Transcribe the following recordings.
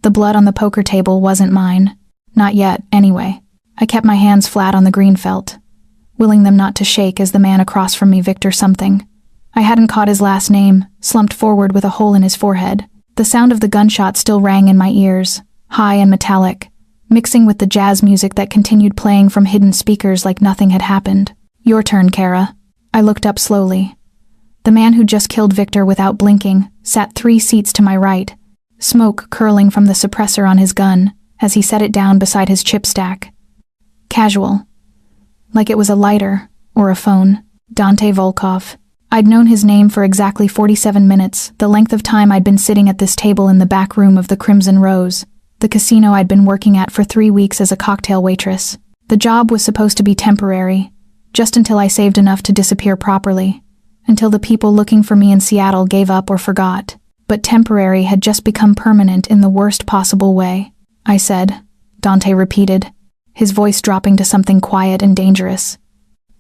The blood on the poker table wasn't mine. Not yet, anyway. I kept my hands flat on the green felt, willing them not to shake as the man across from me, Victor something. I hadn't caught his last name, slumped forward with a hole in his forehead. The sound of the gunshot still rang in my ears, high and metallic, mixing with the jazz music that continued playing from hidden speakers like nothing had happened. Your turn, Kara. I looked up slowly. The man who just killed Victor without blinking sat 3 seats to my right, smoke curling from the suppressor on his gun as he set it down beside his chip stack. Casual. Like it was a lighter or a phone. Dante Volkov. I'd known his name for exactly 47 minutes, the length of time I'd been sitting at this table in the back room of the Crimson Rose, the casino I'd been working at for 3 weeks as a cocktail waitress. The job was supposed to be temporary, just until I saved enough to disappear properly, until the people looking for me in Seattle gave up or forgot. But temporary had just become permanent in the worst possible way. I said, Dante repeated, his voice dropping to something quiet and dangerous.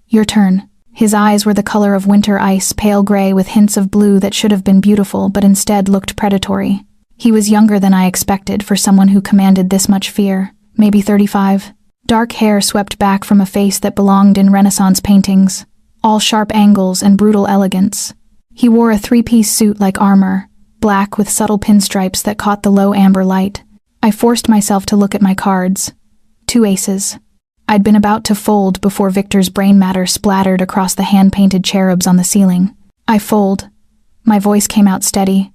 Your turn. His eyes were the color of winter ice, pale gray with hints of blue that should have been beautiful but instead looked predatory. He was younger than I expected for someone who commanded this much fear, maybe 35. Dark hair swept back from a face that belonged in Renaissance paintings, all sharp angles and brutal elegance. He wore a 3-piece suit like armor, black with subtle pinstripes that caught the low amber light. I forced myself to look at my cards. 2 aces. I'd been about to fold before Victor's brain matter splattered across the hand-painted cherubs on the ceiling. I fold. My voice came out steady.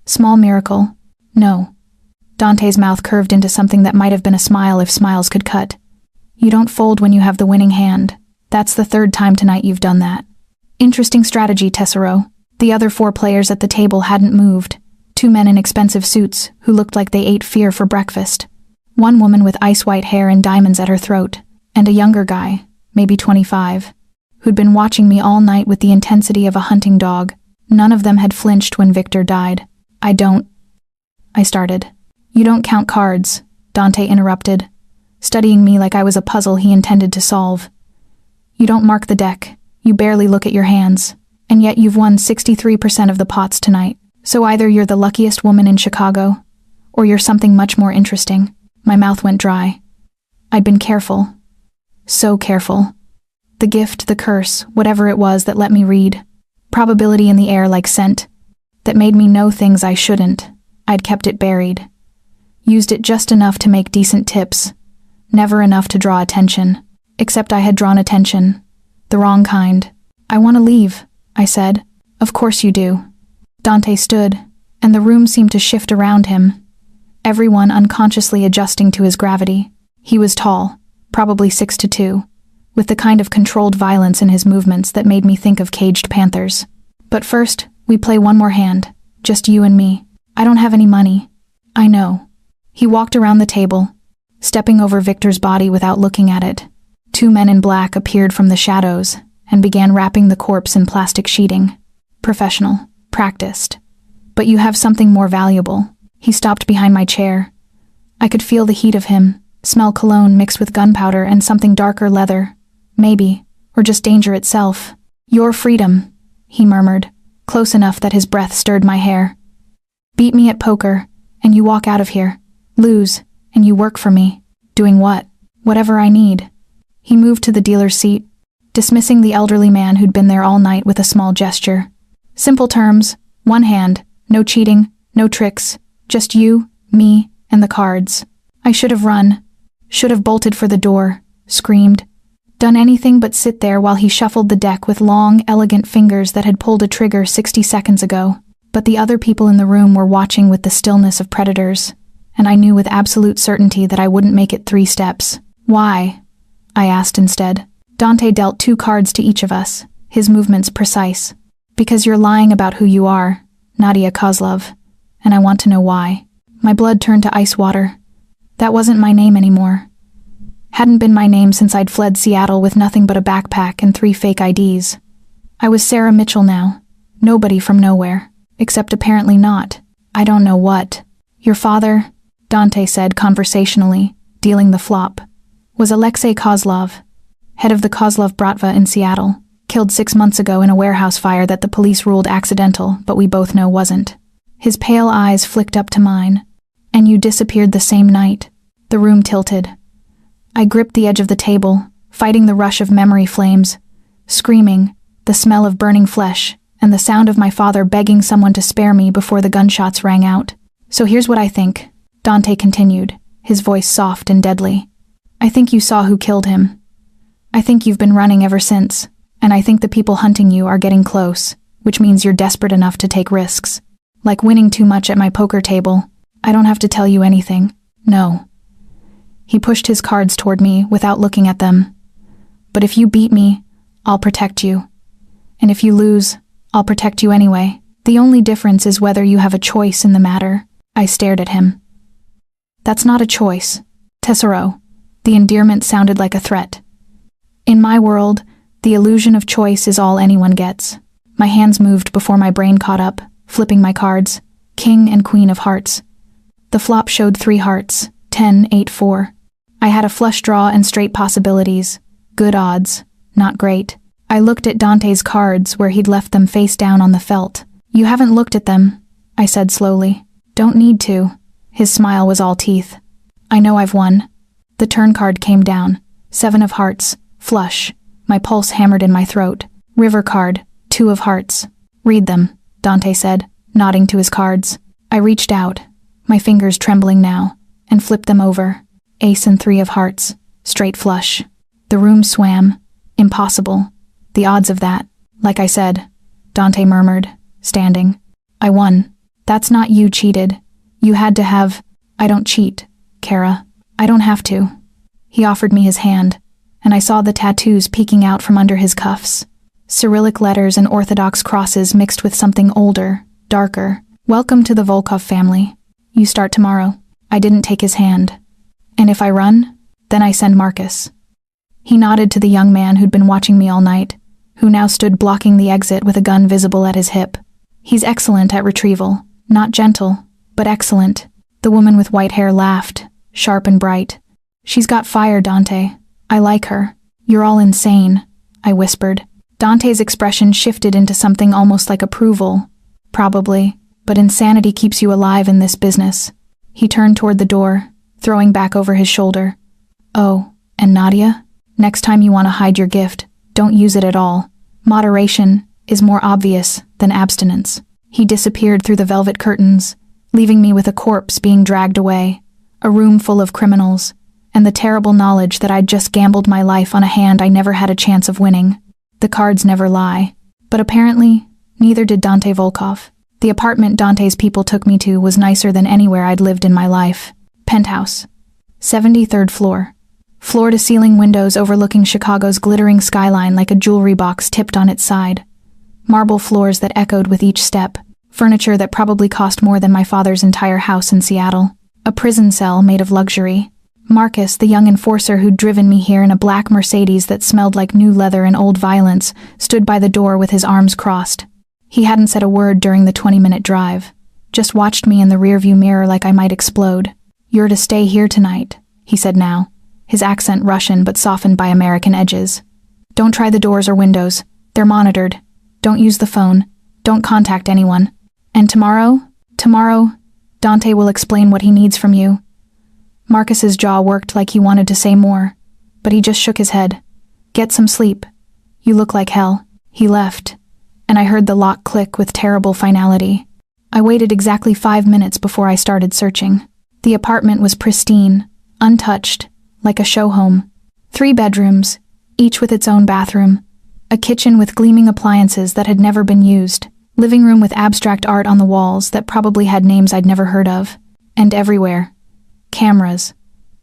Small miracle. No. Dante's mouth curved into something that might have been a smile if smiles could cut. You don't fold when you have the winning hand. That's the 3rd time tonight you've done that. Interesting strategy, Tessero. The other 4 players at the table hadn't moved. 2 men in expensive suits who looked like they ate fear for breakfast. 1 woman with ice-white hair and diamonds at her throat. And a younger guy, maybe 25, who'd been watching me all night with the intensity of a hunting dog. None of them had flinched when Victor died. I started. You don't count cards, Dante interrupted, studying me like I was a puzzle he intended to solve. You don't mark the deck, you barely look at your hands, and yet you've won 63% of the pots tonight. So either you're the luckiest woman in Chicago, or you're something much more interesting. My mouth went dry. I'd been careful. So careful. The gift, the curse, whatever it was that let me read. Probability in the air like scent. That made me know things I shouldn't. I'd kept it buried. Used it just enough to make decent tips. Never enough to draw attention. Except I had drawn attention. The wrong kind. I want to leave, I said. Of course you do. Dante stood, and the room seemed to shift around him. Everyone unconsciously adjusting to his gravity. He was tall. Probably 6'2", with the kind of controlled violence in his movements that made me think of caged panthers. But first, we play one more hand, just you and me. I don't have any money. I know. He walked around the table, stepping over Victor's body without looking at it. 2 men in black appeared from the shadows and began wrapping the corpse in plastic sheeting. Professional, practiced. But you have something more valuable. He stopped behind my chair. I could feel the heat of him. Smell cologne mixed with gunpowder and something darker leather. Maybe, or just danger itself. Your freedom, he murmured, close enough that his breath stirred my hair. Beat me at poker, and you walk out of here. Lose, and you work for me. Doing what? Whatever I need. He moved to the dealer's seat, dismissing the elderly man who'd been there all night with a small gesture. Simple terms, 1 hand, no cheating, no tricks, just you, me, and the cards. I should have run. Should have bolted for the door, screamed. Done anything but sit there while he shuffled the deck with long, elegant fingers that had pulled a trigger 60 seconds ago. But the other people in the room were watching with the stillness of predators, and I knew with absolute certainty that I wouldn't make it 3 steps. Why? I asked instead. Dante dealt 2 cards to each of us, his movements precise. Because you're lying about who you are, Nadia Kozlov, and I want to know why. My blood turned to ice water. That wasn't my name anymore. Hadn't been my name since I'd fled Seattle with nothing but a backpack and 3 fake IDs. I was Sarah Mitchell now. Nobody from nowhere. Except apparently not. I don't know what. Your father, Dante said conversationally, dealing the flop, was Alexei Kozlov, head of the Kozlov Bratva in Seattle, killed 6 months ago in a warehouse fire that the police ruled accidental, but we both know wasn't. His pale eyes flicked up to mine. And you disappeared the same night. The room tilted. I gripped the edge of the table, fighting the rush of memory flames, screaming, the smell of burning flesh, and the sound of my father begging someone to spare me before the gunshots rang out. So here's what I think, Dante continued, his voice soft and deadly. I think you saw who killed him. I think you've been running ever since, and I think the people hunting you are getting close, which means you're desperate enough to take risks. Like winning too much at my poker table. I don't have to tell you anything. No. He pushed his cards toward me without looking at them. But if you beat me, I'll protect you. And if you lose, I'll protect you anyway. The only difference is whether you have a choice in the matter. I stared at him. That's not a choice. Tesoro. The endearment sounded like a threat. In my world, the illusion of choice is all anyone gets. My hands moved before my brain caught up, flipping my cards. King and Queen of Hearts. The flop showed 3 hearts, 10, 8, 4. I had a flush draw and straight possibilities. Good odds. Not great. I looked at Dante's cards where he'd left them face down on the felt. You haven't looked at them, I said slowly. Don't need to. His smile was all teeth. I know I've won. The turn card came down. 7 of hearts. Flush. My pulse hammered in my throat. River card. 2 of hearts. Read them, Dante said, nodding to his cards. I reached out, my fingers trembling now, and flipped them over. Ace and 3 of hearts. Straight flush. The room swam. Impossible. The odds of that. Like I said, Dante murmured, standing. I won. That's not you cheated. You had to have. I don't cheat, Kara. I don't have to. He offered me his hand, and I saw the tattoos peeking out from under his cuffs. Cyrillic letters and Orthodox crosses mixed with something older, darker. Welcome to the Volkov family. You start tomorrow. I didn't take his hand. And if I run, then I send Marcus. He nodded to the young man who'd been watching me all night, who now stood blocking the exit with a gun visible at his hip. He's excellent at retrieval. Not gentle, but excellent. The woman with white hair laughed, sharp and bright. She's got fire, Dante. I like her. You're all insane, I whispered. Dante's expression shifted into something almost like approval. Probably, but insanity keeps you alive in this business. He turned toward the door, throwing back over his shoulder. Oh, and Nadia? Next time you want to hide your gift, don't use it at all. Moderation is more obvious than abstinence. He disappeared through the velvet curtains, leaving me with a corpse being dragged away, a room full of criminals, and the terrible knowledge that I'd just gambled my life on a hand I never had a chance of winning. The cards never lie. But apparently, neither did Dante Volkov. The apartment Dante's people took me to was nicer than anywhere I'd lived in my life. Penthouse. 73rd floor. Floor-to-ceiling windows overlooking Chicago's glittering skyline like a jewelry box tipped on its side. Marble floors that echoed with each step. Furniture that probably cost more than my father's entire house in Seattle. A prison cell made of luxury. Marcus, the young enforcer who'd driven me here in a black Mercedes that smelled like new leather and old violence, stood by the door with his arms crossed. He hadn't said a word during the 20-minute drive. Just watched me in the rearview mirror like I might explode. You're to stay here tonight, he said now, his accent Russian but softened by American edges. Don't try the doors or windows. They're monitored. Don't use the phone. Don't contact anyone. And tomorrow, Dante will explain what he needs from you. Marcus's jaw worked like he wanted to say more, but he just shook his head. Get some sleep. You look like hell. He left, and I heard the lock click with terrible finality. I waited exactly 5 minutes before I started searching. The apartment was pristine, untouched, like a show home. 3 bedrooms, each with its own bathroom. A kitchen with gleaming appliances that had never been used. Living room with abstract art on the walls that probably had names I'd never heard of. And everywhere. Cameras.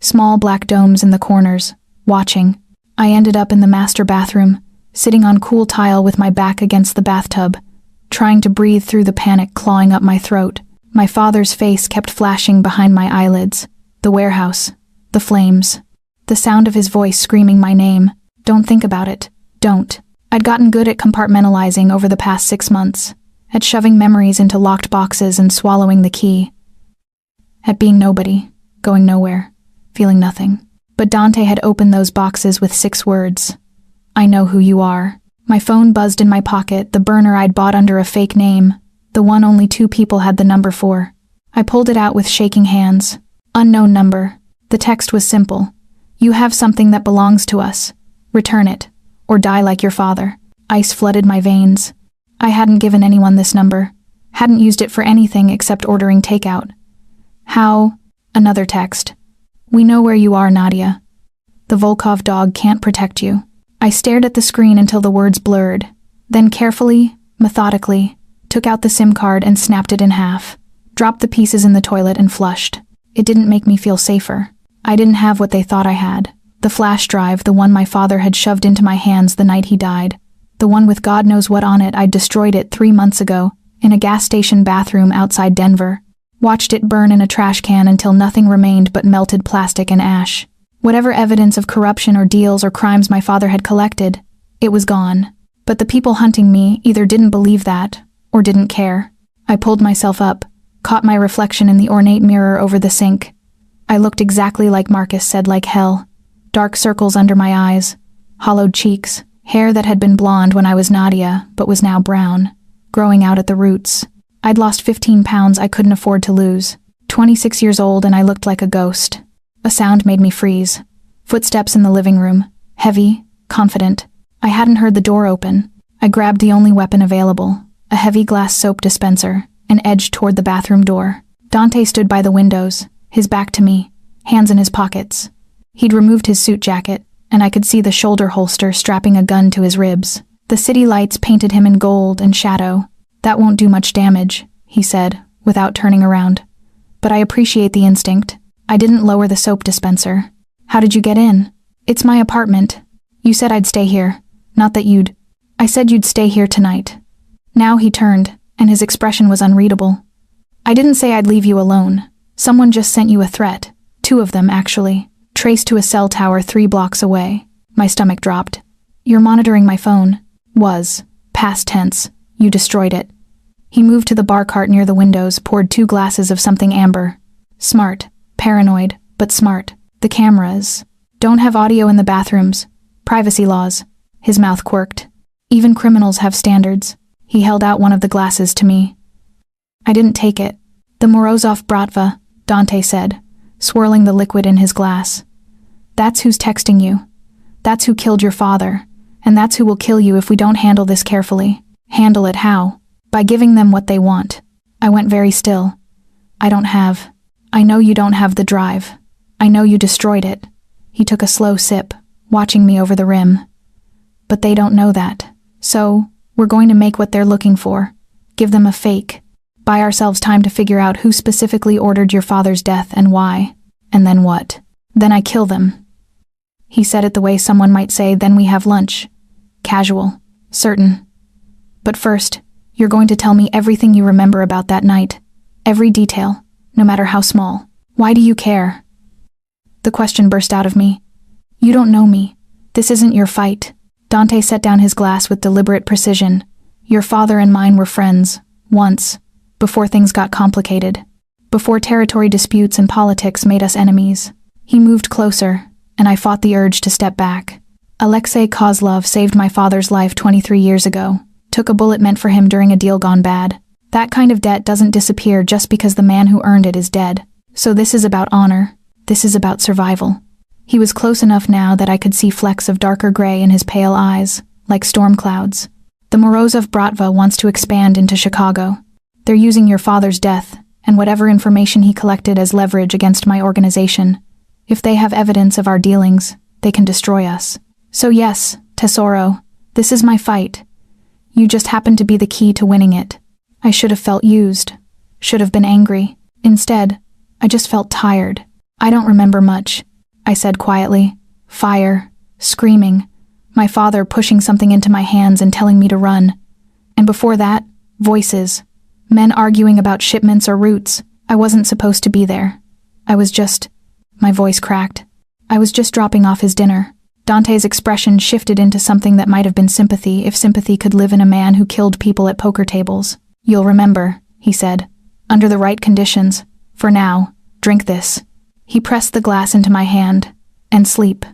Small black domes in the corners, watching. I ended up in the master bathroom, sitting on cool tile with my back against the bathtub, trying to breathe through the panic clawing up my throat. My father's face kept flashing behind my eyelids. The warehouse. The flames. The sound of his voice screaming my name. Don't think about it. Don't. I'd gotten good at compartmentalizing over the past 6 months, at shoving memories into locked boxes and swallowing the key. At being nobody, going nowhere, feeling nothing. But Dante had opened those boxes with 6 words. I know who you are. My phone buzzed in my pocket, the burner I'd bought under a fake name, the one only 2 people had the number for. I pulled it out with shaking hands. Unknown number. The text was simple. You have something that belongs to us. Return it, or die like your father. Ice flooded my veins. I hadn't given anyone this number. Hadn't used it for anything except ordering takeout. How? Another text. We know where you are, Nadia. The Volkov dog can't protect you. I stared at the screen until the words blurred, then carefully, methodically, took out the SIM card and snapped it in half, dropped the pieces in the toilet and flushed. It didn't make me feel safer. I didn't have what they thought I had. The flash drive, the one my father had shoved into my hands the night he died. The one with God knows what on it. I'd destroyed it 3 months ago, in a gas station bathroom outside Denver. Watched it burn in a trash can until nothing remained but melted plastic and ash. Whatever evidence of corruption or deals or crimes my father had collected, it was gone. But the people hunting me either didn't believe that, or didn't care. I pulled myself up, caught my reflection in the ornate mirror over the sink. I looked exactly like Marcus said, like hell. Dark circles under my eyes, hollowed cheeks, hair that had been blonde when I was Nadia, but was now brown, growing out at the roots. I'd lost 15 pounds I couldn't afford to lose. 26 years old and I looked like a ghost. A sound made me freeze. Footsteps in the living room, heavy, confident. I hadn't heard the door open. I grabbed the only weapon available, a heavy glass soap dispenser, and edged toward the bathroom door. Dante stood by the windows, his back to me, hands in his pockets. He'd removed his suit jacket, and I could see the shoulder holster strapping a gun to his ribs. The city lights painted him in gold and shadow. That won't do much damage, he said, without turning around. But I appreciate the instinct. I didn't lower the soap dispenser. How did you get in? It's my apartment. You said I'd stay here. Not that you'd. I said you'd stay here tonight. Now he turned, and his expression was unreadable. I didn't say I'd leave you alone. Someone just sent you a threat. 2 of them, actually. Traced to a cell tower 3 blocks away. My stomach dropped. You're monitoring my phone. Was. Past tense. You destroyed it. He moved to the bar cart near the windows, poured 2 glasses of something amber. Smart. Paranoid, but smart. The cameras. Don't have audio in the bathrooms. Privacy laws. His mouth quirked. Even criminals have standards. He held out one of the glasses to me. I didn't take it. The Morozov Bratva, Dante said, swirling the liquid in his glass. That's who's texting you. That's who killed your father. And that's who will kill you if we don't handle this carefully. Handle it how? By giving them what they want. I went very still. I know you don't have the drive. I know you destroyed it. He took a slow sip, watching me over the rim. But they don't know that. So, we're going to make what they're looking for. Give them a fake. Buy ourselves time to figure out who specifically ordered your father's death and why. And then what? Then I kill them. He said it the way someone might say, then we have lunch. Casual. Certain. But first, you're going to tell me everything you remember about that night. Every detail, no matter how small. Why do you care? The question burst out of me. You don't know me. This isn't your fight. Dante set down his glass with deliberate precision. Your father and mine were friends. Once. Before things got complicated. Before territory disputes and politics made us enemies. He moved closer, and I fought the urge to step back. Alexei Kozlov saved my father's life 23 years ago. Took a bullet meant for him during a deal gone bad. That kind of debt doesn't disappear just because the man who earned it is dead. So this is about honor. This is about survival. He was close enough now that I could see flecks of darker gray in his pale eyes, like storm clouds. The Morozov Bratva wants to expand into Chicago. They're using your father's death, and whatever information he collected as leverage against my organization. If they have evidence of our dealings, they can destroy us. So yes, Tesoro, this is my fight. You just happen to be the key to winning it. I should have felt used. Should have been angry. Instead, I just felt tired. I don't remember much, I said quietly. Fire. Screaming. My father pushing something into my hands and telling me to run. And before that, voices. Men arguing about shipments or routes. I wasn't supposed to be there. My voice cracked. I was just dropping off his dinner. Dante's expression shifted into something that might have been sympathy if sympathy could live in a man who killed people at poker tables. You'll remember, he said. Under the right conditions. For now, drink this. He pressed the glass into my hand. And sleep.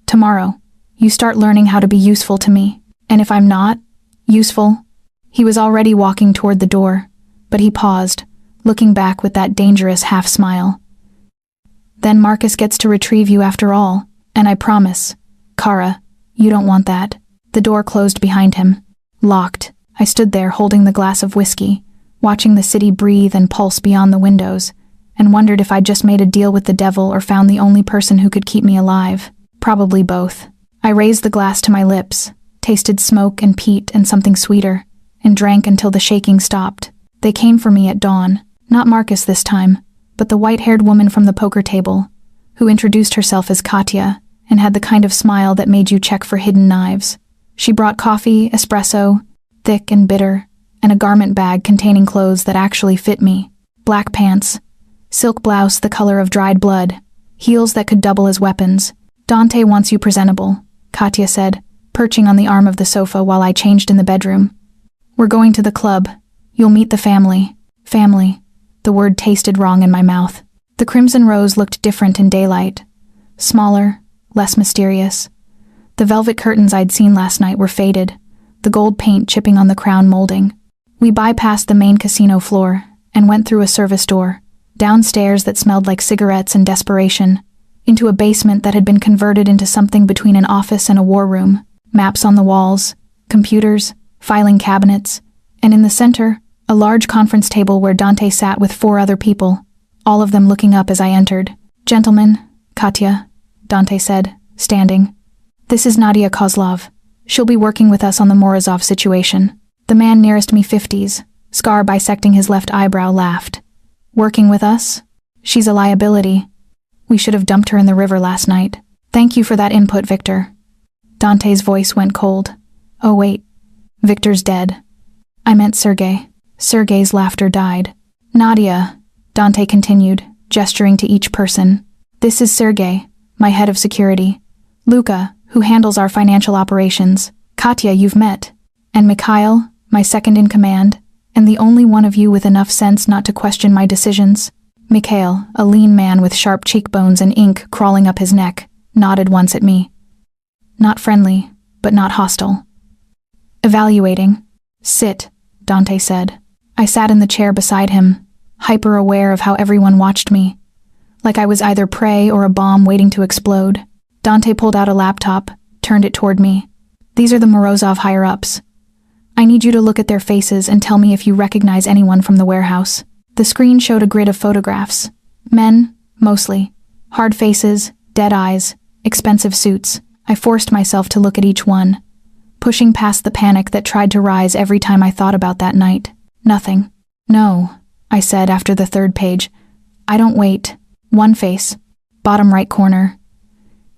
Tomorrow, you start learning how to be useful to me. And if I'm not useful? He was already walking toward the door, but he paused, looking back with that dangerous half-smile. Then Marcus gets to retrieve you after all, and I promise, Kara, you don't want that. The door closed behind him. Locked. I stood there holding the glass of whiskey, watching the city breathe and pulse beyond the windows, and wondered if I'd just made a deal with the devil or found the only person who could keep me alive. Probably both. I raised the glass to my lips, tasted smoke and peat and something sweeter, and drank until the shaking stopped. They came for me at dawn. Not Marcus this time, but the white-haired woman from the poker table, who introduced herself as Katya and had the kind of smile that made you check for hidden knives. She brought coffee, espresso, thick and bitter, and a garment bag containing clothes that actually fit me. Black pants, silk blouse the color of dried blood, heels that could double as weapons. Dante wants you presentable, Katya said, perching on the arm of the sofa while I changed in the bedroom. We're going to the club. You'll meet the family. Family. The word tasted wrong in my mouth. The Crimson Rose looked different in daylight. Smaller, less mysterious. The velvet curtains I'd seen last night were faded, the gold paint chipping on the crown molding. We bypassed the main casino floor and went through a service door, downstairs that smelled like cigarettes and desperation, into a basement that had been converted into something between an office and a war room. Maps on the walls, computers, filing cabinets, and in the center, a large conference table where Dante sat with 4 other people, all of them looking up as I entered. Gentlemen, Katya, Dante said, standing. This is Nadia Kozlov. She'll be working with us on the Morozov situation. The man nearest me 50s, scar bisecting his left eyebrow, laughed. Working with us? She's a liability. We should have dumped her in the river last night. Thank you for that input, Victor. Dante's voice went cold. Oh wait, Victor's dead. I meant Sergei. Sergei's laughter died. Nadia, Dante continued, gesturing to each person. This is Sergei, my head of security. Luca, who handles our financial operations. Katya, you've met. And Mikhail, my second in command, and the only one of you with enough sense not to question my decisions. Mikhail, a lean man with sharp cheekbones and ink crawling up his neck, nodded once at me. Not friendly, but not hostile. Evaluating. Sit, Dante said. I sat in the chair beside him, hyper-aware of how everyone watched me, like I was either prey or a bomb waiting to explode. Dante pulled out a laptop, turned it toward me. These are the Morozov higher-ups. I need you to look at their faces and tell me if you recognize anyone from the warehouse. The screen showed a grid of photographs. Men, mostly. Hard faces, dead eyes, expensive suits. I forced myself to look at each one, pushing past the panic that tried to rise every time I thought about that night. Nothing. No, I said after the 3rd page. I don't wait. One face. Bottom right corner.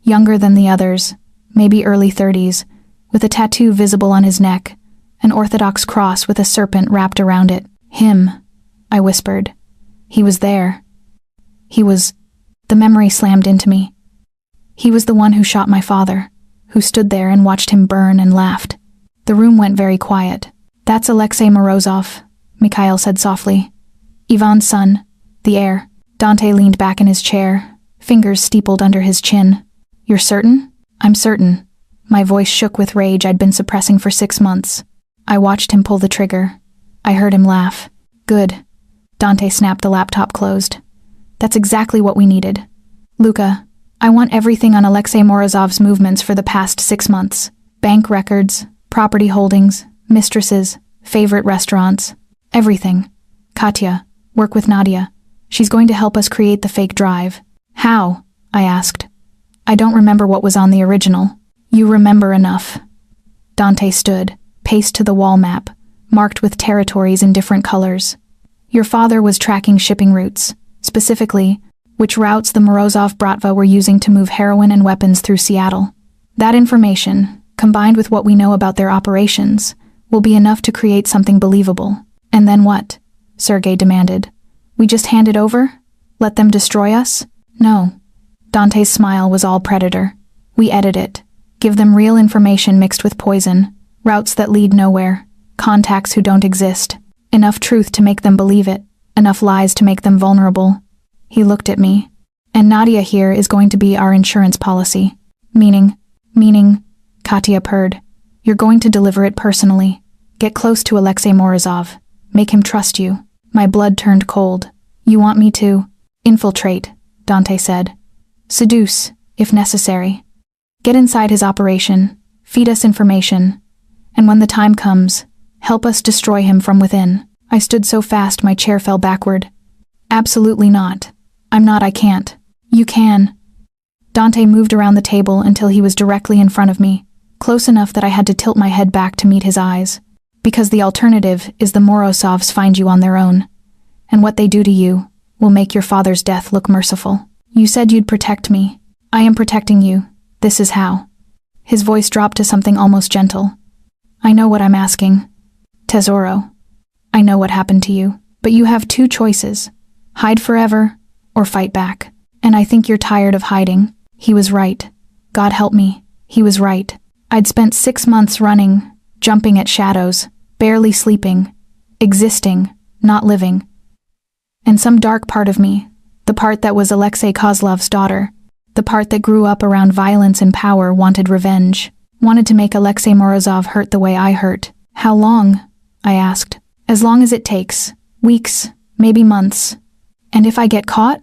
Younger than the others, maybe early 30s, with a tattoo visible on his neck, an Orthodox cross with a serpent wrapped around it. Him, I whispered. He was there. He was... The memory slammed into me. He was the one who shot my father, who stood there and watched him burn and laughed. The room went very quiet. That's Alexei Morozov, Mikhail said softly. Ivan's son, the heir. Dante leaned back in his chair, fingers steepled under his chin. You're certain? I'm certain. My voice shook with rage I'd been suppressing for 6 months. I watched him pull the trigger. I heard him laugh. Good. Dante snapped the laptop closed. That's exactly what we needed. Luca, I want everything on Alexei Morozov's movements for the past 6 months. Bank records, property holdings, mistresses, favorite restaurants. Everything. Katya, work with Nadia. She's going to help us create the fake drive. How? I asked. I don't remember what was on the original. You remember enough. Dante stood, paced to the wall map, marked with territories in different colors. Your father was tracking shipping routes, specifically, which routes the Morozov Bratva were using to move heroin and weapons through Seattle. That information, combined with what we know about their operations, will be enough to create something believable. And then what? Sergei demanded. We just hand it over? Let them destroy us? No. Dante's smile was all predator. We edit it. Give them real information mixed with poison, routes that lead nowhere, contacts who don't exist. Enough truth to make them believe it, enough lies to make them vulnerable. He looked at me. And Nadia here is going to be our insurance policy. Meaning, Katya purred. You're going to deliver it personally. Get close to Alexei Morozov. Make him trust you. My blood turned cold. You want me to infiltrate, Dante said. Seduce, if necessary. Get inside his operation, feed us information, and when the time comes, help us destroy him from within. I stood so fast my chair fell backward. Absolutely not. I'm not, I can't. You can. Dante moved around the table until he was directly in front of me, close enough that I had to tilt my head back to meet his eyes. Because the alternative is the Morozovs find you on their own, and what they do to you will make your father's death look merciful. You said you'd protect me. I am protecting you. This is how. His voice dropped to something almost gentle. I know what I'm asking. Tesoro. I know what happened to you, but you have two choices. Hide forever, or fight back. And I think you're tired of hiding. He was right. God help me. He was right. I'd spent 6 months running, jumping at shadows, barely sleeping, existing, not living. And some dark part of me, the part that was Alexei Kozlov's daughter, the part that grew up around violence and power, wanted revenge, wanted to make Alexei Morozov hurt the way I hurt. How long? I asked. As long as it takes. Weeks, maybe months. And if I get caught?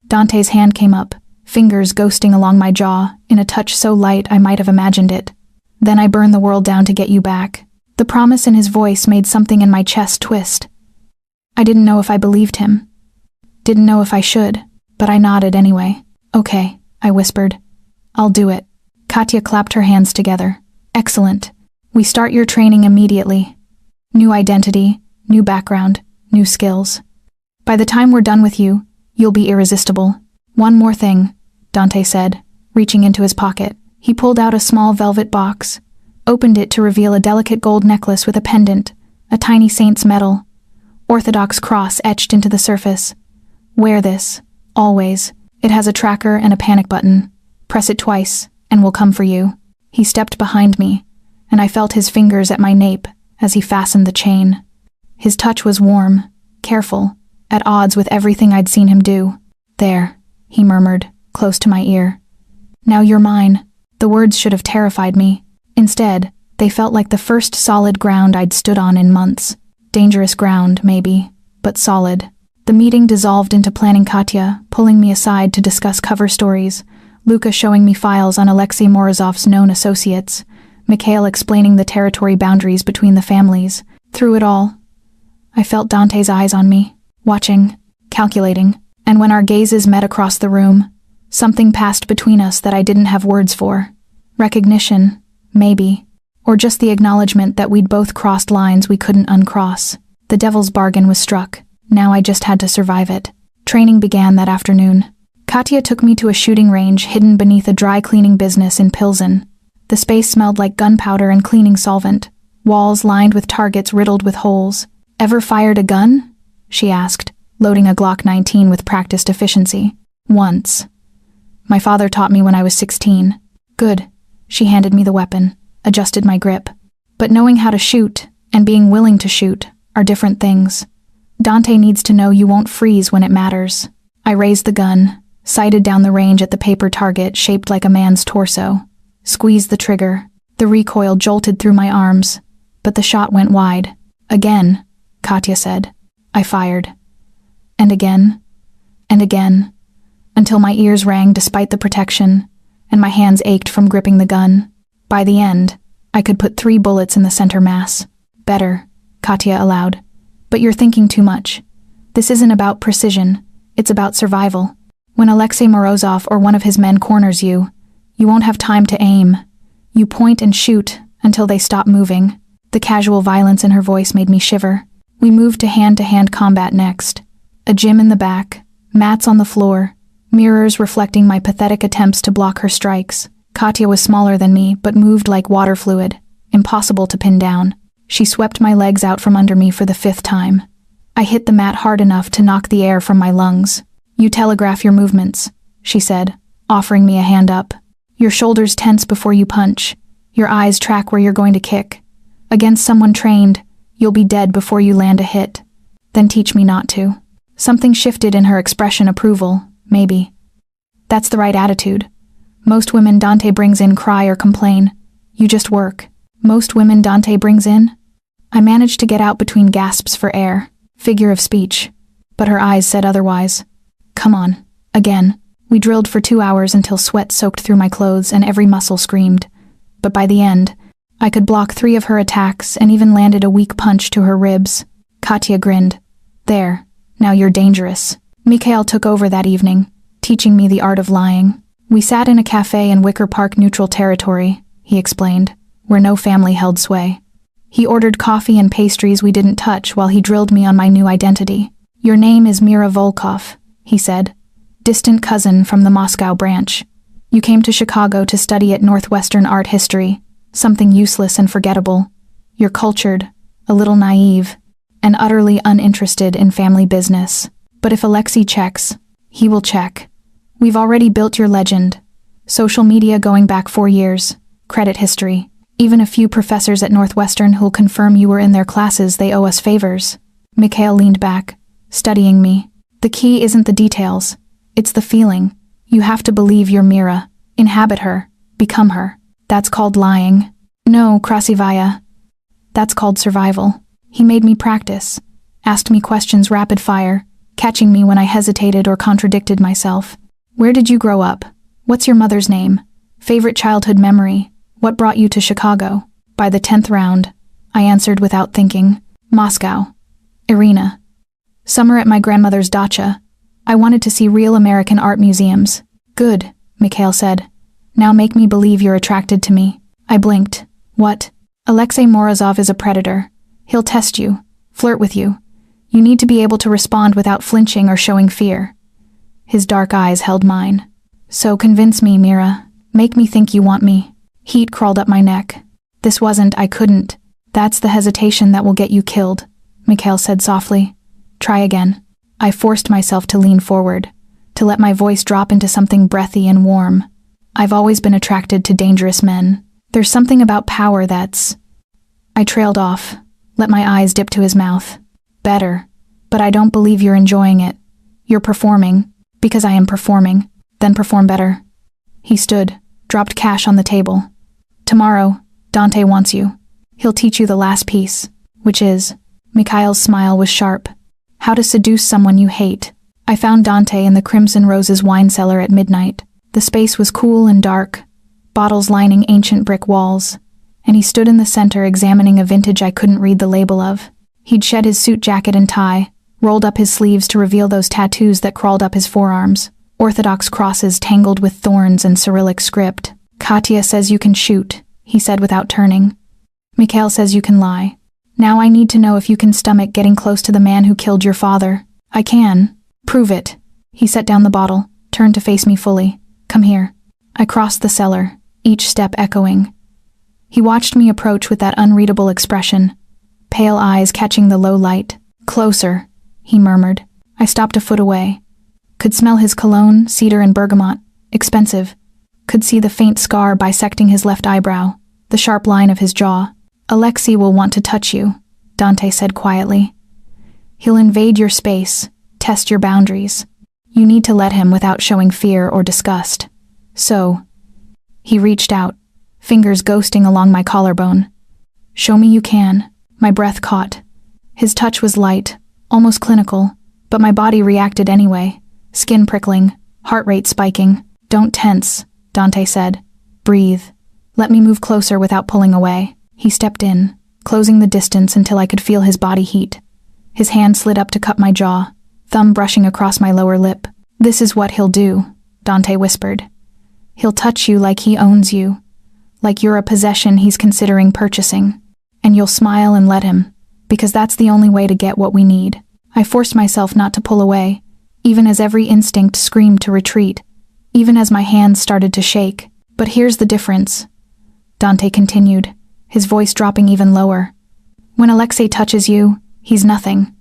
Dante's hand came up, fingers ghosting along my jaw, in a touch so light I might have imagined it. Then I burn the world down to get you back. The promise in his voice made something in my chest twist. I didn't know if I believed him. Didn't know if I should, but I nodded anyway. Okay, I whispered. I'll do it. Katya clapped her hands together. Excellent. We start your training immediately. New identity, new background, new skills. By the time we're done with you, you'll be irresistible. One more thing, Dante said, reaching into his pocket. He pulled out a small velvet box, opened it to reveal a delicate gold necklace with a pendant, a tiny saint's medal, Orthodox cross etched into the surface. Wear this, always. It has a tracker and a panic button. Press it twice, and we'll come for you. He stepped behind me, and I felt his fingers at my nape as he fastened the chain. His touch was warm, careful, at odds with everything I'd seen him do. There, he murmured, close to my ear. Now you're mine. The words should have terrified me. Instead, they felt like the first solid ground I'd stood on in months. Dangerous ground, maybe, but solid. The meeting dissolved into planning Katya, pulling me aside to discuss cover stories, Luka showing me files on Alexei Morozov's known associates, Mikhail explaining the territory boundaries between the families. Through it all, I felt Dante's eyes on me, watching, calculating, and when our gazes met across the room, something passed between us that I didn't have words for. Recognition, maybe, or just the acknowledgement that we'd both crossed lines we couldn't uncross. The devil's bargain was struck. Now I just had to survive it. Training began that afternoon. Katya took me to a shooting range hidden beneath a dry cleaning business in Pilsen. The space smelled like gunpowder and cleaning solvent, walls lined with targets riddled with holes. Ever fired a gun? She asked, loading a Glock 19 with practiced efficiency. Once. My father taught me when I was 16. Good. She handed me the weapon, adjusted my grip. But knowing how to shoot and being willing to shoot are different things. Dante needs to know you won't freeze when it matters. I raised the gun, sighted down the range at the paper target shaped like a man's torso, squeezed the trigger. The recoil jolted through my arms, but the shot went wide. Again, Katya said. I fired. And again, until my ears rang despite the protection, and my hands ached from gripping the gun. By the end, I could put 3 bullets in the center mass. Better, Katya allowed. But you're thinking too much. This isn't about precision, it's about survival. When Alexei Morozov or one of his men corners you, you won't have time to aim. You point and shoot until they stop moving. The casual violence in her voice made me shiver. We moved to hand-to-hand combat next. A gym in the back, mats on the floor, mirrors reflecting my pathetic attempts to block her strikes. Katya was smaller than me, but moved like water fluid, impossible to pin down. She swept my legs out from under me for the 5th time. I hit the mat hard enough to knock the air from my lungs. You telegraph your movements, she said, offering me a hand up. Your shoulders tense before you punch. Your eyes track where you're going to kick. Against someone trained, you'll be dead before you land a hit. Then teach me not to. Something shifted in her expression. Approval, maybe. That's the right attitude. Most women Dante brings in cry or complain. You just work. Most women Dante brings in? I managed to get out between gasps for air. Figure of speech. But her eyes said otherwise. Come on. Again. We drilled for 2 hours until sweat soaked through my clothes and every muscle screamed. But by the end, I could block 3 of her attacks and even landed a weak punch to her ribs. Katya grinned. There. Now you're dangerous. Mikhail took over that evening, teaching me the art of lying. We sat in a cafe in Wicker Park neutral territory, he explained, where no family held sway. He ordered coffee and pastries we didn't touch while he drilled me on my new identity. Your name is Mira Volkov, he said, distant cousin from the Moscow branch. You came to Chicago to study at Northwestern art history, something useless and forgettable. You're cultured, a little naive, and utterly uninterested in family business. But if Alexei checks, he will check. We've already built your legend. Social media going back 4 years, credit history, even a few professors at Northwestern who'll confirm you were in their classes. They owe us favors. Mikhail leaned back, studying me. The key isn't the details, it's the feeling. You have to believe you're Mira, inhabit her, become her. That's called lying. No, Krasivaya. That's called survival. He made me practice, asked me questions rapid fire, catching me when I hesitated or contradicted myself. Where did you grow up? What's your mother's name? Favorite childhood memory? What brought you to Chicago? By the 10th round, I answered without thinking. Moscow. Irina. Summer at my grandmother's dacha. I wanted to see real American art museums. Good, Mikhail said. Now make me believe you're attracted to me. I blinked. What? Alexei Morozov is a predator. He'll test you, flirt with you. You need to be able to respond without flinching or showing fear. His dark eyes held mine. So convince me, Mira. Make me think you want me. Heat crawled up my neck. This wasn't I couldn't. That's the hesitation that will get you killed, Mikhail said softly. Try again. I forced myself to lean forward, to let my voice drop into something breathy and warm. I've always been attracted to dangerous men. There's something about power that's... I trailed off, let my eyes dip to his mouth. Better, but I don't believe you're enjoying it. You're performing, because I am performing, then perform better. He stood, dropped cash on the table. Tomorrow, Dante wants you. He'll teach you the last piece, which is... Mikhail's smile was sharp. How to seduce someone you hate. I found Dante in the Crimson Roses wine cellar at midnight. The space was cool and dark, bottles lining ancient brick walls, and he stood in the center examining a vintage I couldn't read the label of. He'd shed his suit jacket and tie, rolled up his sleeves to reveal those tattoos that crawled up his forearms, Orthodox crosses tangled with thorns and Cyrillic script. Katya says you can shoot, he said without turning. Mikhail says you can lie. Now I need to know if you can stomach getting close to the man who killed your father. I can. Prove it. He set down the bottle, turned to face me fully. Come here. I crossed the cellar, each step echoing. He watched me approach with that unreadable expression, pale eyes catching the low light. Closer, he murmured. I stopped a foot away. Could smell his cologne, cedar and bergamot. Expensive. Could see the faint scar bisecting his left eyebrow, the sharp line of his jaw. Alexei will want to touch you, Dante said quietly. He'll invade your space, test your boundaries. You need to let him without showing fear or disgust. So, he reached out, fingers ghosting along my collarbone. Show me you can. My breath caught. His touch was light, almost clinical, but my body reacted anyway, skin prickling, heart rate spiking. Don't tense, Dante said. Breathe. Let me move closer without pulling away. He stepped in, closing the distance until I could feel his body heat. His hand slid up to cup my jaw, thumb brushing across my lower lip. This is what he'll do, Dante whispered. He'll touch you like he owns you, like you're a possession he's considering purchasing. And you'll smile and let him, because that's the only way to get what we need. I forced myself not to pull away, even as every instinct screamed to retreat, even as my hands started to shake. But here's the difference, Dante continued, his voice dropping even lower. When Alexei touches you, he's nothing.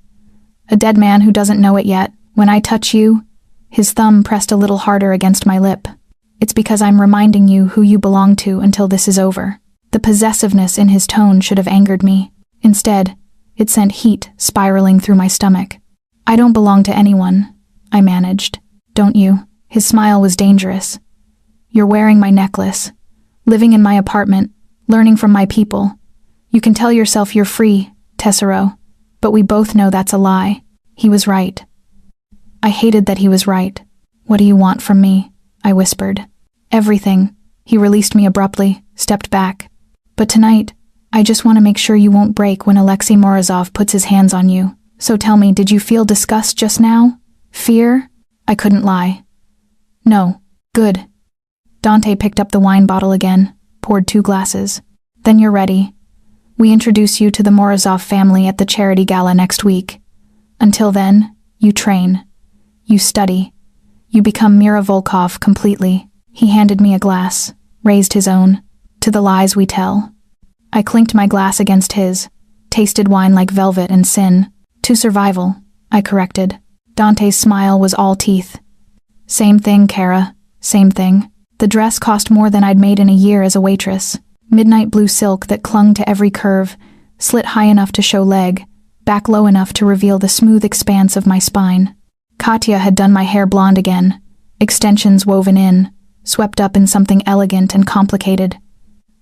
A dead man who doesn't know it yet. When I touch you, his thumb pressed a little harder against my lip. It's because I'm reminding you who you belong to until this is over. The possessiveness in his tone should have angered me. Instead, it sent heat spiraling through my stomach. I don't belong to anyone, I managed. Don't you? His smile was dangerous. You're wearing my necklace, living in my apartment, learning from my people. You can tell yourself you're free, Tessero. But we both know that's a lie. He was right. I hated that he was right. What do you want from me? I whispered. Everything. He released me abruptly, stepped back. But tonight, I just want to make sure you won't break when Alexei Morozov puts his hands on you. So tell me, did you feel disgust just now? Fear? I couldn't lie. No. Good. Dante picked up the wine bottle again, poured 2 glasses. Then you're ready. We introduce you to the Morozov family at the charity gala next week. Until then, you train. You study. You become Mira Volkov completely. He handed me a glass, raised his own. To the lies we tell. I clinked my glass against his, tasted wine like velvet and sin. To survival, I corrected. Dante's smile was all teeth. Same thing, Kara. Same thing. The dress cost more than I'd made in a year as a waitress. Midnight blue silk that clung to every curve, slit high enough to show leg, back low enough to reveal the smooth expanse of my spine. Katya had done my hair blonde again, extensions woven in, swept up in something elegant and complicated.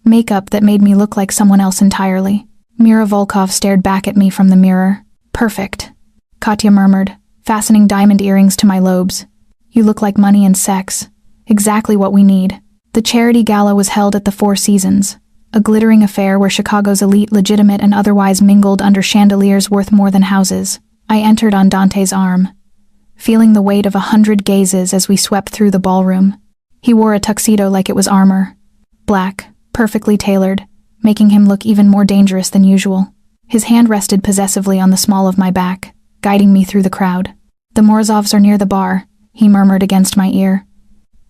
Makeup that made me look like someone else entirely. Mira Volkov stared back at me from the mirror. Perfect, Katya murmured, fastening diamond earrings to my lobes. You look like money and sex. Exactly what we need. The charity gala was held at the Four Seasons, a glittering affair where Chicago's elite legitimate and otherwise mingled under chandeliers worth more than houses. I entered on Dante's arm, feeling the weight of 100 gazes as we swept through the ballroom. He wore a tuxedo like it was armor. Black, perfectly tailored, making him look even more dangerous than usual. His hand rested possessively on the small of my back, guiding me through the crowd. The Morozovs are near the bar, he murmured against my ear.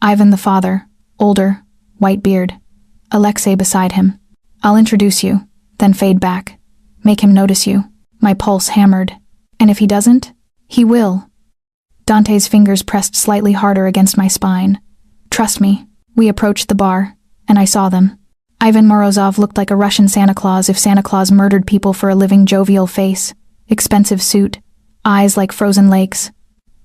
Ivan the father, older, white beard. Alexei beside him. I'll introduce you, then fade back. Make him notice you. My pulse hammered. And if he doesn't? He will. Dante's fingers pressed slightly harder against my spine. Trust me. We approached the bar, and I saw them. Ivan Morozov looked like a Russian Santa Claus if Santa Claus murdered people for a living jovial face, expensive suit, eyes like frozen lakes.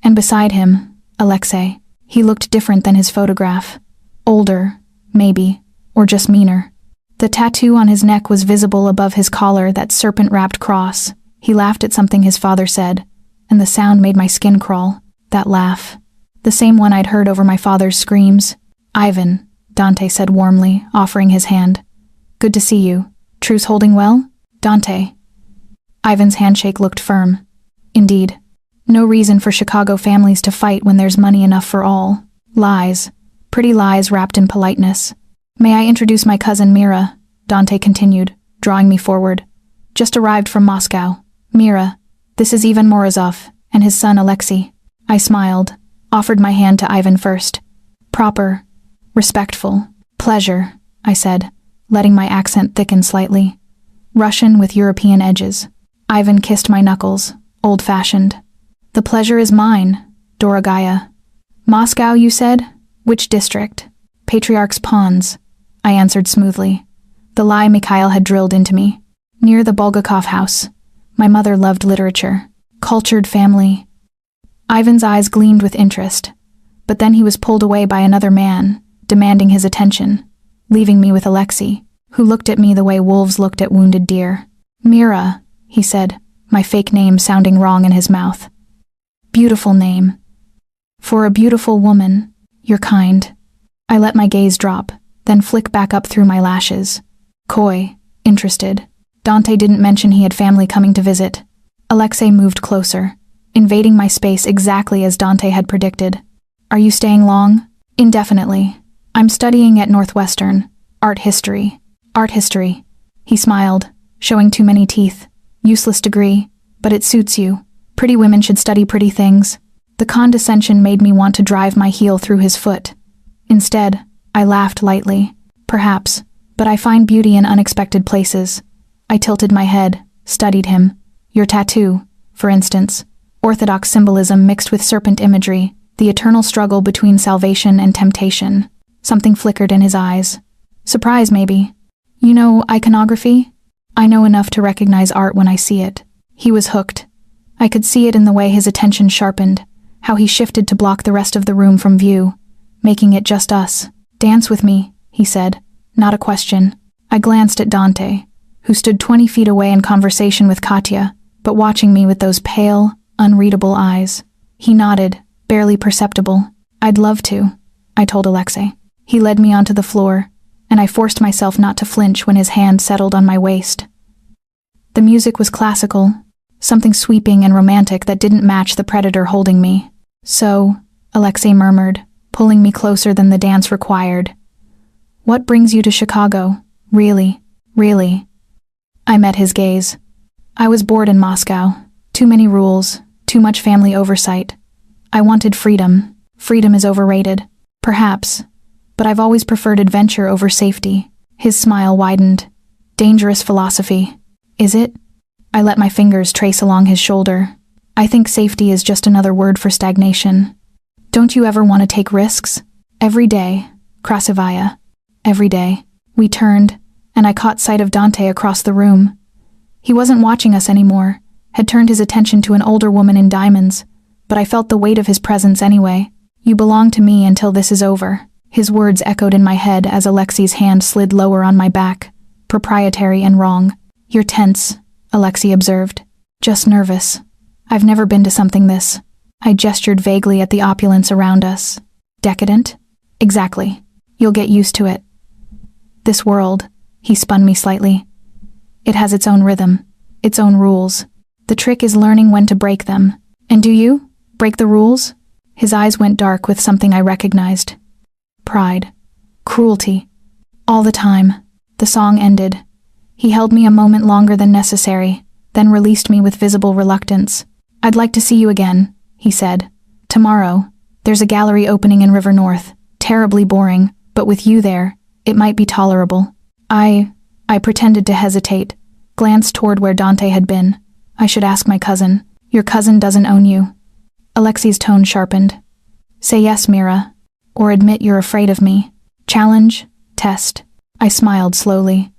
And beside him, Alexei. He looked different than his photograph. Older, maybe, or just meaner. The tattoo on his neck was visible above his collar, that serpent-wrapped cross. He laughed at something his father said, and the sound made my skin crawl. That laugh. The same one I'd heard over my father's screams. Ivan, Dante said warmly, offering his hand. Good to see you. Truce holding well? Dante. Ivan's handshake looked firm. Indeed. No reason for Chicago families to fight when there's money enough for all. Lies. Pretty lies wrapped in politeness. May I introduce my cousin Mira? Dante continued, drawing me forward. Just arrived from Moscow. Mira. This is Ivan Morozov, and his son Alexei. I smiled, offered my hand to Ivan first. Proper. Respectful. Pleasure, I said, letting my accent thicken slightly. Russian with European edges. Ivan kissed my knuckles, old-fashioned. The pleasure is mine, Dorogaya. Moscow, you said? Which district? Patriarch's Pawns, I answered smoothly. The lie Mikhail had drilled into me. Near the Bulgakov house. My mother loved literature. Cultured family. Ivan's eyes gleamed with interest, but then he was pulled away by another man, demanding his attention, leaving me with Alexei, who looked at me the way wolves looked at wounded deer. Mira, he said, my fake name sounding wrong in his mouth. Beautiful name. For a beautiful woman, you're kind. I let my gaze drop, then flick back up through my lashes. Coy, interested. Dante didn't mention he had family coming to visit. Alexei moved closer, invading my space exactly as Dante had predicted. Are you staying long? Indefinitely. I'm studying at Northwestern. Art history. Art history. He smiled, showing too many teeth. Useless degree, but it suits you. Pretty women should study pretty things. The condescension made me want to drive my heel through his foot. Instead, I laughed lightly. Perhaps, but I find beauty in unexpected places. I tilted my head, studied him. Your tattoo, for instance. Orthodox symbolism mixed with serpent imagery, the eternal struggle between salvation and temptation. Something flickered in his eyes. Surprise, maybe. You know iconography? I know enough to recognize art when I see it. He was hooked. I could see it in the way his attention sharpened, how he shifted to block the rest of the room from view, making it just us. Dance with me, he said, not a question. I glanced at Dante, who stood 20 feet away in conversation with Katya, but watching me with those pale, unreadable eyes. He nodded, barely perceptible. I'd love to, I told Alexei. He led me onto the floor, and I forced myself not to flinch when his hand settled on my waist. The music was classical, something sweeping and romantic that didn't match the predator holding me. So, Alexei murmured, pulling me closer than the dance required. What brings you to Chicago? Really? I met his gaze. I was bored in Moscow. Too many rules, too much family oversight. I wanted freedom. Freedom is overrated. Perhaps. But I've always preferred adventure over safety. His smile widened. Dangerous philosophy. Is it? I let my fingers trace along his shoulder. I think safety is just another word for stagnation. Don't you ever want to take risks? Every day, Krasivaya. Every day. We turned, and I caught sight of Dante across the room. He wasn't watching us anymore, had turned his attention to an older woman in diamonds, but I felt the weight of his presence anyway. You belong to me until this is over. His words echoed in my head as Alexei's hand slid lower on my back, proprietary and wrong. You're tense, Alexei observed. Just nervous. I've never been to something this. I gestured vaguely at the opulence around us. Decadent? Exactly. You'll get used to it. This world, he spun me slightly. It has its own rhythm, its own rules. The trick is learning when to break them. And do you? Break the rules? His eyes went dark with something I recognized. Pride. Cruelty. All the time. The song ended. He held me a moment longer than necessary, then released me with visible reluctance. I'd like to see you again, he said. Tomorrow. There's a gallery opening in River North. Terribly boring, but with you there, it might be tolerable. I pretended to hesitate, glanced toward where Dante had been. I should ask my cousin. Your cousin doesn't own you. Alexei's tone sharpened. Say yes, Mira, or admit you're afraid of me. Challenge, test. I smiled slowly.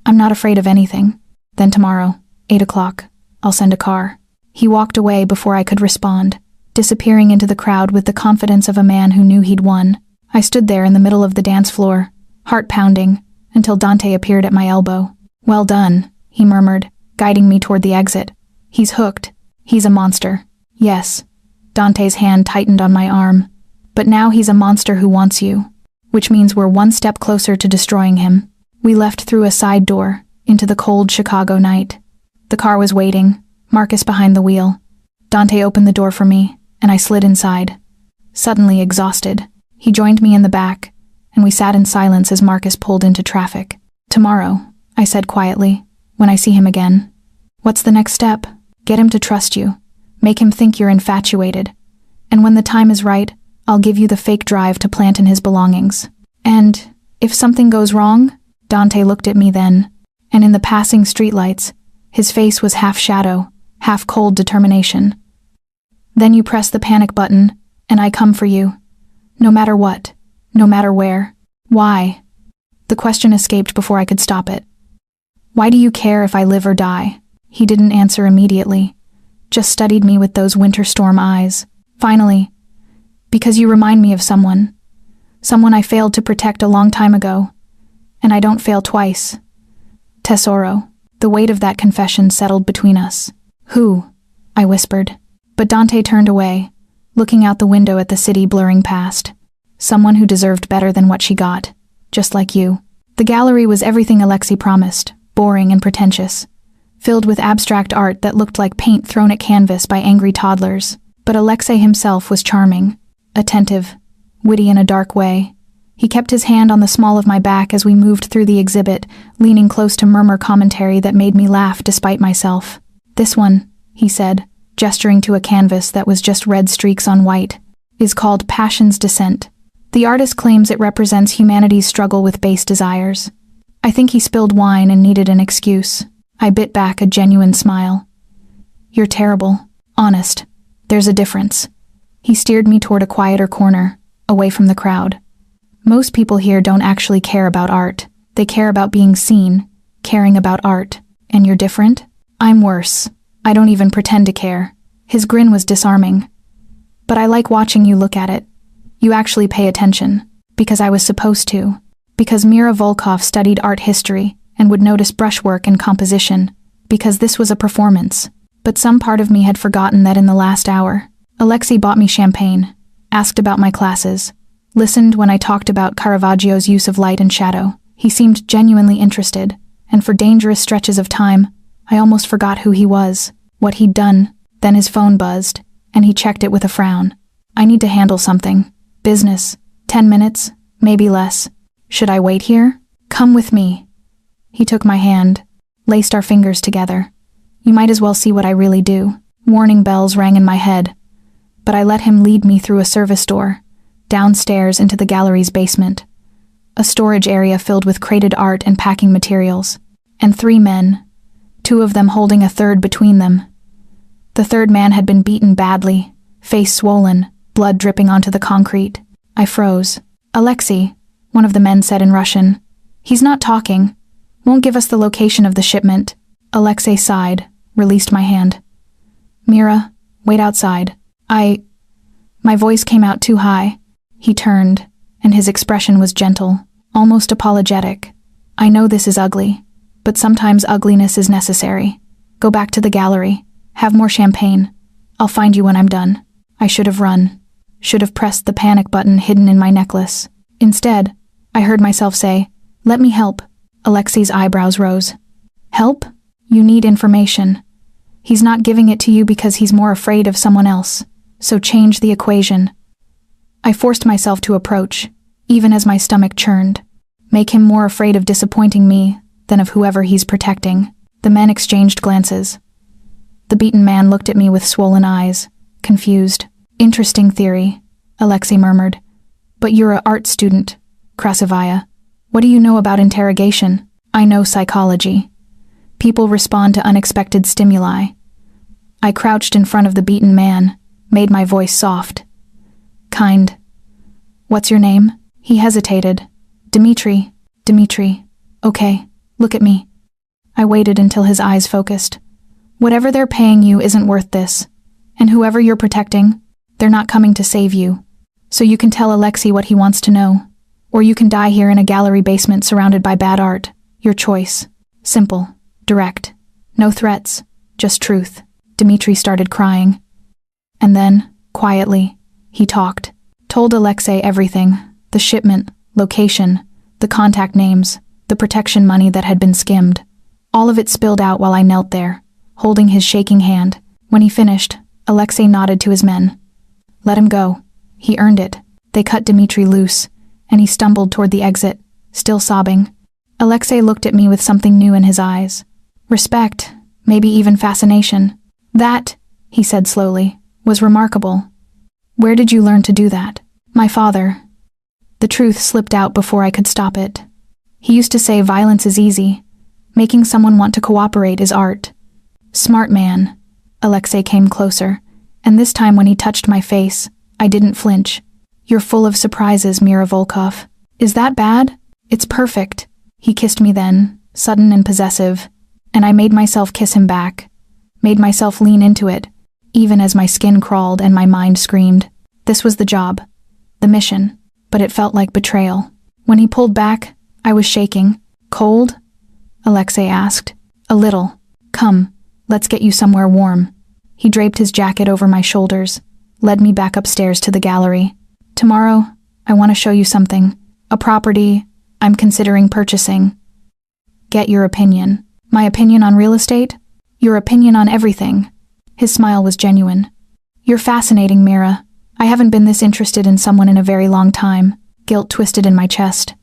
I'm not afraid of anything. Then tomorrow, 8 o'clock, I'll send a car. He walked away before I could respond, disappearing into the crowd with the confidence of a man who knew he'd won. I stood there in the middle of the dance floor, heart pounding, until Dante appeared at my elbow. Well done, he murmured, guiding me toward the exit. He's hooked. He's a monster. Yes. Dante's hand tightened on my arm. But now he's a monster who wants you, which means we're one step closer to destroying him. We left through a side door, into the cold Chicago night. The car was waiting, Marcus behind the wheel. Dante opened the door for me, and I slid inside. Suddenly exhausted, he joined me in the back, and we sat in silence as Marcus pulled into traffic. Tomorrow, I said quietly, when I see him again. What's the next step? Get him to trust you. Make him think you're infatuated. And when the time is right, I'll give you the fake drive to plant in his belongings. And if something goes wrong? Dante looked at me then, and in the passing streetlights, his face was half shadow, half cold determination. Then you press the panic button, and I come for you. No matter what, no matter where. Why? The question escaped before I could stop it. Why do you care if I live or die? He didn't answer immediately, just studied me with those winter storm eyes. Finally, because you remind me of someone I failed to protect a long time ago, and I don't fail twice. Tesoro. The weight of that confession settled between us. Who? I whispered. But Dante turned away, looking out the window at the city blurring past. Someone who deserved better than what she got, just like you. The gallery was everything Alexei promised, boring and pretentious, filled with abstract art that looked like paint thrown at canvas by angry toddlers. But Alexei himself was charming, attentive, witty in a dark way. He kept his hand on the small of my back as we moved through the exhibit, leaning close to murmur commentary that made me laugh despite myself. This one, he said, gesturing to a canvas that was just red streaks on white, is called Passion's Descent. The artist claims it represents humanity's struggle with base desires. I think he spilled wine and needed an excuse. I bit back a genuine smile. You're terrible. Honest. There's a difference. He steered me toward a quieter corner, away from the crowd. Most people here don't actually care about art. They care about being seen, caring about art. And you're different? I'm worse. I don't even pretend to care. His grin was disarming. But I like watching you look at it. You actually pay attention. Because I was supposed to. Because Mira Volkov studied art history and would notice brushwork and composition. Because this was a performance. But some part of me had forgotten that in the last hour, Alexei bought me champagne, asked about my classes, listened when I talked about Caravaggio's use of light and shadow. He seemed genuinely interested, and for dangerous stretches of time, I almost forgot who he was, what he'd done. Then his phone buzzed, and he checked it with a frown. I need to handle something. Business. 10 minutes, maybe less. Should I wait here? Come with me. He took my hand, laced our fingers together. You might as well see what I really do. Warning bells rang in my head, but I let him lead me through a service door, downstairs into the gallery's basement. A storage area filled with crated art and packing materials, and 3 men, 2 of them holding a third between them. The third man had been beaten badly, face swollen, blood dripping onto the concrete. I froze. Alexei, one of the men said in Russian. He's not talking. Won't give us the location of the shipment. Alexei sighed, released my hand. Mira, wait outside. My voice came out too high. He turned, and his expression was gentle, almost apologetic. I know this is ugly, but sometimes ugliness is necessary. Go back to the gallery. Have more champagne. I'll find you when I'm done. I should have run. Should have pressed the panic button hidden in my necklace. Instead, I heard myself say, "Let me help." Alexei's eyebrows rose. Help? You need information. He's not giving it to you because he's more afraid of someone else. So change the equation. I forced myself to approach, even as my stomach churned. Make him more afraid of disappointing me than of whoever he's protecting. The men exchanged glances. The beaten man looked at me with swollen eyes, confused. Interesting theory, Alexei murmured. But you're an art student, Krasovaya. What do you know about interrogation? I know psychology. People respond to unexpected stimuli. I crouched in front of the beaten man, made my voice soft. Kind. What's your name? He hesitated. Dmitri. Dmitri. Okay, look at me. I waited until his eyes focused. Whatever they're paying you isn't worth this. And whoever you're protecting, they're not coming to save you. So you can tell Alexei what he wants to know. Or you can die here in a gallery basement surrounded by bad art. Your choice. Simple. Direct. No threats. Just truth. Dmitri started crying. And then, quietly, he talked. Told Alexei everything. The shipment, location, the contact names, the protection money that had been skimmed. All of it spilled out while I knelt there, holding his shaking hand. When he finished, Alexei nodded to his men. Let him go. He earned it. They cut Dmitri loose, and he stumbled toward the exit, still sobbing. Alexei looked at me with something new in his eyes. Respect, maybe even fascination. That, he said slowly, was remarkable. Where did you learn to do that? My father. The truth slipped out before I could stop it. He used to say violence is easy. Making someone want to cooperate is art. Smart man. Alexei came closer, and this time when he touched my face, I didn't flinch. You're full of surprises, Mira Volkov. Is that bad? It's perfect. He kissed me then, sudden and possessive, and I made myself kiss him back, made myself lean into it, even as my skin crawled and my mind screamed. This was the job, the mission, but it felt like betrayal. When he pulled back, I was shaking. Cold? Alexei asked. A little. Come, let's get you somewhere warm. He draped his jacket over my shoulders, led me back upstairs to the gallery. Tomorrow, I want to show you something. A property I'm considering purchasing. Get your opinion. My opinion on real estate? Your opinion on everything. His smile was genuine. You're fascinating, Mira. I haven't been this interested in someone in a very long time. Guilt twisted in my chest.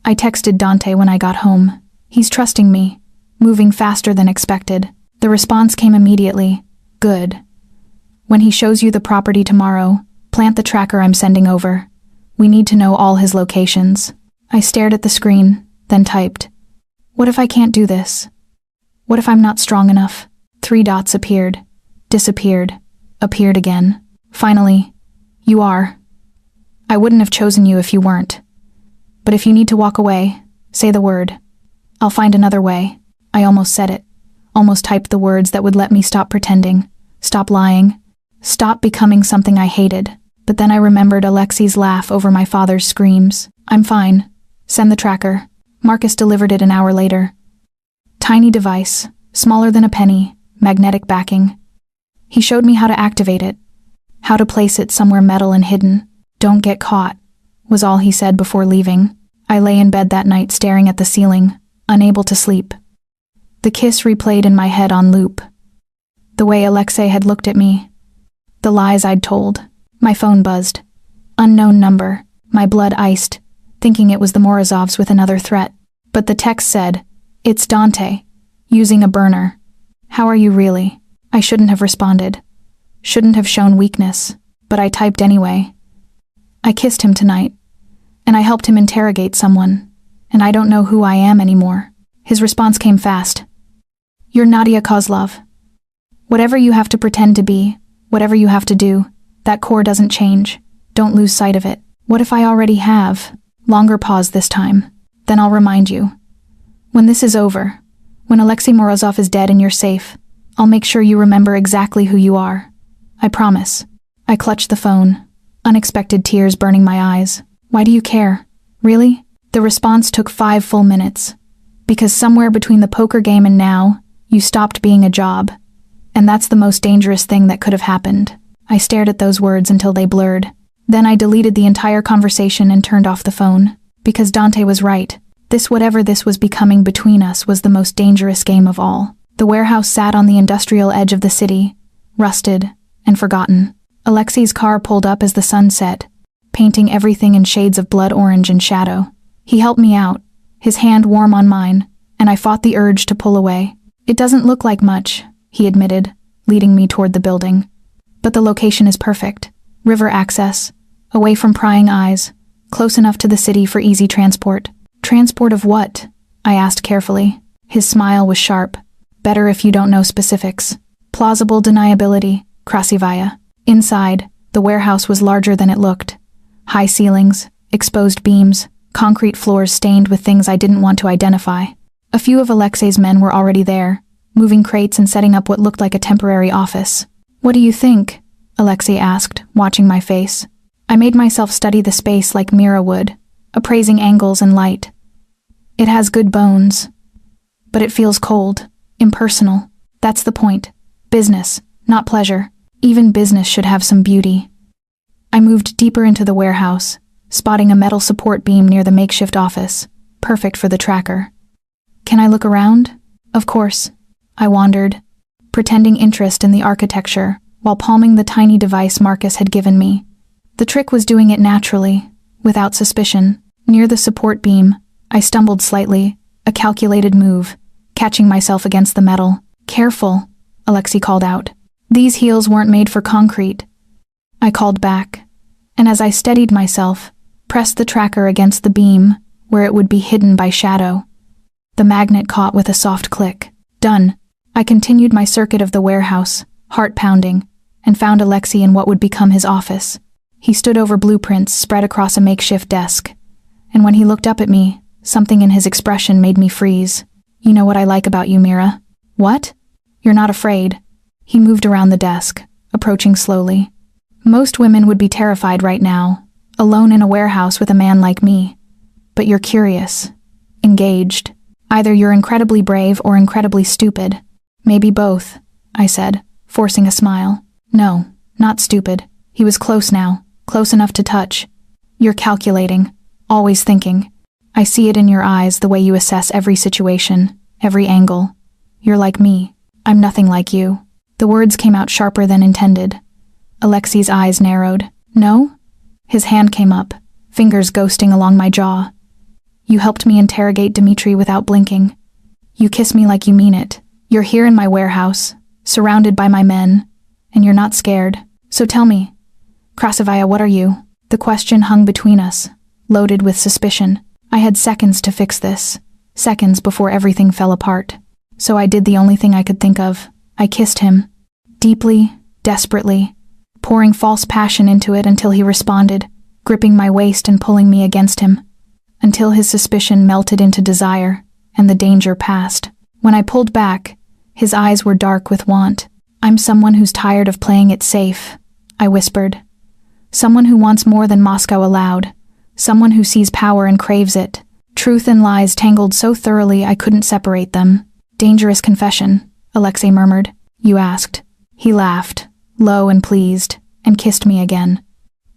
I texted Dante when I got home. He's trusting me, moving faster than expected. The response came immediately. Good. When he shows you the property tomorrow, plant the tracker I'm sending over. We need to know all his locations. I stared at the screen, then typed. What if I can't do this? What if I'm not strong enough? 3 dots appeared, disappeared, appeared again. Finally, you are. I wouldn't have chosen you if you weren't. But if you need to walk away, say the word. I'll find another way. I almost said it. Almost typed the words that would let me stop pretending, stop lying, stop becoming something I hated. But then I remembered Alexei's laugh over my father's screams. I'm fine. Send the tracker. Marcus delivered it an hour later. Tiny device, smaller than a penny, magnetic backing, He showed me how to activate it, how to place it somewhere metal and hidden. "Don't get caught," was all he said before leaving. I lay in bed that night staring at the ceiling, unable to sleep. The kiss replayed in my head on loop. The way Alexei had looked at me. The lies I'd told. My phone buzzed. Unknown number. My blood iced, thinking it was the Morozovs with another threat. But the text said, "It's Dante, using a burner. How are you really?" I shouldn't have responded. Shouldn't have shown weakness, but I typed anyway. "I kissed him tonight, and I helped him interrogate someone, and I don't know who I am anymore." His response came fast. "You're Nadia Kozlov. Whatever you have to pretend to be, whatever you have to do, that core doesn't change. Don't lose sight of it." What if I already have? Longer pause this time. "Then I'll remind you. When this is over, when Alexei Morozov is dead and you're safe, I'll make sure you remember exactly who you are. I promise." I clutched the phone, unexpected tears burning my eyes. "Why do you care? Really?" The response took 5 full minutes. "Because somewhere between the poker game and now, you stopped being a job. And that's the most dangerous thing that could have happened." I stared at those words until they blurred. Then I deleted the entire conversation and turned off the phone. Because Dante was right. Whatever this was becoming between us was the most dangerous game of all. The warehouse sat on the industrial edge of the city, rusted and forgotten. Alexei's car pulled up as the sun set, painting everything in shades of blood orange and shadow. He helped me out, his hand warm on mine, and I fought the urge to pull away. "It doesn't look like much," he admitted, leading me toward the building. "But the location is perfect. River access, away from prying eyes, close enough to the city for easy transport." "Transport of what?" I asked carefully. His smile was sharp. "Better if you don't know specifics. Plausible deniability, Krasivaya." Inside, the warehouse was larger than it looked. High ceilings, exposed beams, concrete floors stained with things I didn't want to identify. A few of Alexei's men were already there, moving crates and setting up what looked like a temporary office. "What do you think?" Alexei asked, watching my face. I made myself study the space like Mira would, appraising angles and light. "It has good bones. But it feels cold, impersonal. That's the point. Business, not pleasure. Even business should have some beauty." I moved deeper into the warehouse, spotting a metal support beam near the makeshift office, perfect for the tracker. "Can I look around?" "Of course." I wandered, pretending interest in the architecture, while palming the tiny device Marcus had given me. The trick was doing it naturally, without suspicion. Near the support beam, I stumbled slightly, a calculated move, catching myself against the metal. "Careful," Alexei called out. "These heels weren't made for concrete." I called back, and as I steadied myself, pressed the tracker against the beam, where it would be hidden by shadow. The magnet caught with a soft click. Done. I continued my circuit of the warehouse, heart pounding, and found Alexei in what would become his office. He stood over blueprints spread across a makeshift desk, and when he looked up at me, something in his expression made me freeze. "You know what I like about you, Mira." "What?" "You're not afraid." He moved around the desk, approaching slowly. "Most women would be terrified right now, alone in a warehouse with a man like me. But you're curious, engaged. Either you're incredibly brave or incredibly stupid. Maybe both," I said, forcing a smile. "No, not stupid." He was close now, close enough to touch. "You're calculating, always thinking. I see it in your eyes, the way you assess every situation, every angle. You're like me. I'm nothing like you." The words came out sharper than intended. Alexei's eyes narrowed. "No?" His hand came up, fingers ghosting along my jaw. "You helped me interrogate Dmitri without blinking. You kiss me like you mean it. You're here in my warehouse, surrounded by my men, and you're not scared. So tell me, Krasivaya, what are you?" The question hung between us, loaded with suspicion. I had seconds to fix this, seconds before everything fell apart. So I did the only thing I could think of. I kissed him. Deeply, desperately, pouring false passion into it until he responded, gripping my waist and pulling me against him. Until his suspicion melted into desire, and the danger passed. When I pulled back, his eyes were dark with want. "I'm someone who's tired of playing it safe," I whispered. "Someone who wants more than Moscow allowed. Someone who sees power and craves it. Truth and lies tangled so thoroughly I couldn't separate them." "Dangerous confession," Alexei murmured. "You asked." He laughed, low and pleased, and kissed me again.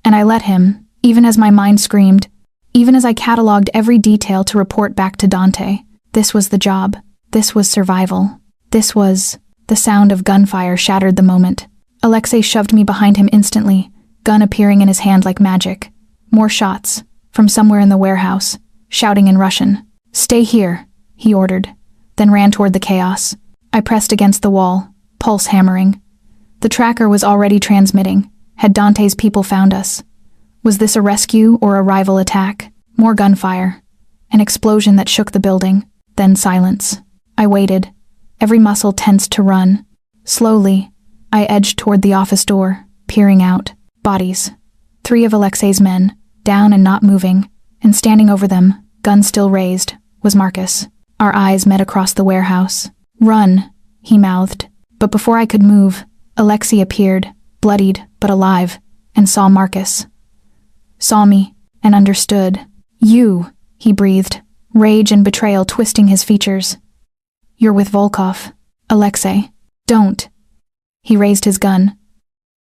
And I let him, even as my mind screamed, even as I catalogued every detail to report back to Dante. This was the job. This was survival. This was... The sound of gunfire shattered the moment. Alexei shoved me behind him instantly, gun appearing in his hand like magic. More shots, from somewhere in the warehouse, shouting in Russian. "Stay here," he ordered, then ran toward the chaos. I pressed against the wall, pulse hammering. The tracker was already transmitting. Had Dante's people found us? Was this a rescue or a rival attack? More gunfire. An explosion that shook the building. Then silence. I waited, every muscle tensed to run. Slowly, I edged toward the office door, peering out. Bodies. 3 of Alexei's men, down and not moving, and standing over them, gun still raised, was Marcus. Our eyes met across the warehouse. "Run," he mouthed. But before I could move, Alexei appeared, bloodied but alive, and saw Marcus. Saw me, and understood. "You," he breathed, rage and betrayal twisting his features. "You're with Volkov. Alexei. Don't." He raised his gun.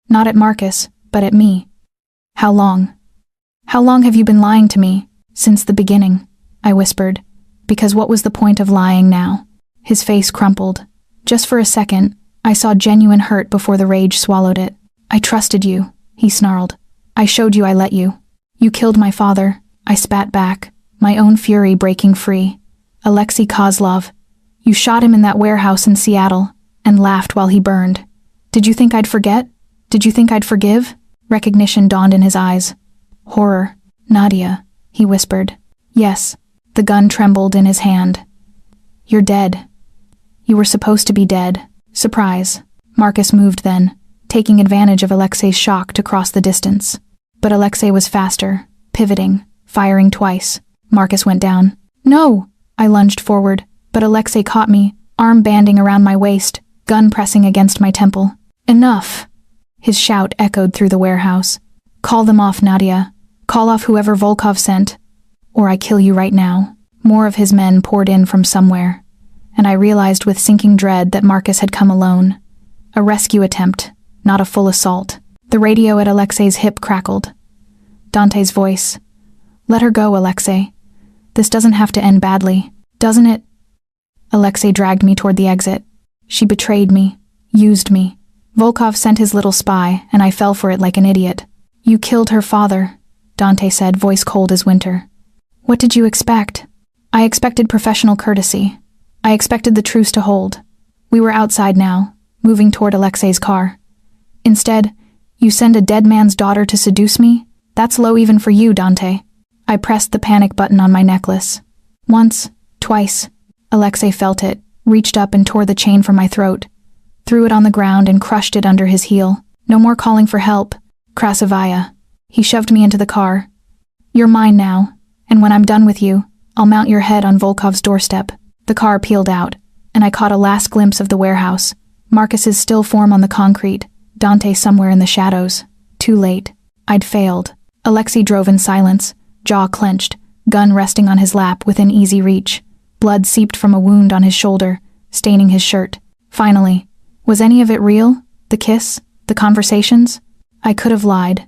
Not at Marcus, but at me. "How long? How long have you been lying to me?" "Since the beginning," I whispered, because what was the point of lying now? His face crumpled. Just for a second, I saw genuine hurt before the rage swallowed it. "I trusted you," he snarled. "I showed you I let you. You killed my father," I spat back, my own fury breaking free. "Alexei Kozlov. You shot him in that warehouse in Seattle, and laughed while he burned. Did you think I'd forget? Did you think I'd forgive?" Recognition dawned in his eyes. Horror. "Nadia," he whispered. "Yes." The gun trembled in his hand. "You're dead. You were supposed to be dead." Surprise. Marcus moved then, taking advantage of Alexei's shock to cross the distance. But Alexei was faster, pivoting, firing twice. Marcus went down. "No!" I lunged forward, but Alexei caught me, arm banding around my waist, gun pressing against my temple. "Enough!" His shout echoed through the warehouse. "Call them off, Nadia. Call off whoever Volkov sent, or I kill you right now." More of his men poured in from somewhere, and I realized with sinking dread that Marcus had come alone. A rescue attempt, not a full assault. The radio at Alexei's hip crackled. Dante's voice. "Let her go, Alexei. This doesn't have to end badly, doesn't it?" Alexei dragged me toward the exit. "She betrayed me, used me. Volkov sent his little spy, and I fell for it like an idiot." "You killed her father," Dante said, voice cold as winter. "What did you expect?" "I expected professional courtesy. I expected the truce to hold. We were outside now, moving toward Alexei's car. Instead, you send a dead man's daughter to seduce me? That's low even for you, Dante." I pressed the panic button on my necklace. Once, twice. Alexei felt it, reached up and tore the chain from my throat, threw it on the ground and crushed it under his heel. "No more calling for help. Krasavaya." He shoved me into the car. "You're mine now, and when I'm done with you, I'll mount your head on Volkov's doorstep." The car peeled out, and I caught a last glimpse of the warehouse. Marcus's still form on the concrete, Dante somewhere in the shadows. Too late. I'd failed. Alexei drove in silence, jaw clenched, gun resting on his lap within easy reach. Blood seeped from a wound on his shoulder, staining his shirt. Finally, was any of it real? The kiss? The conversations? I could have lied.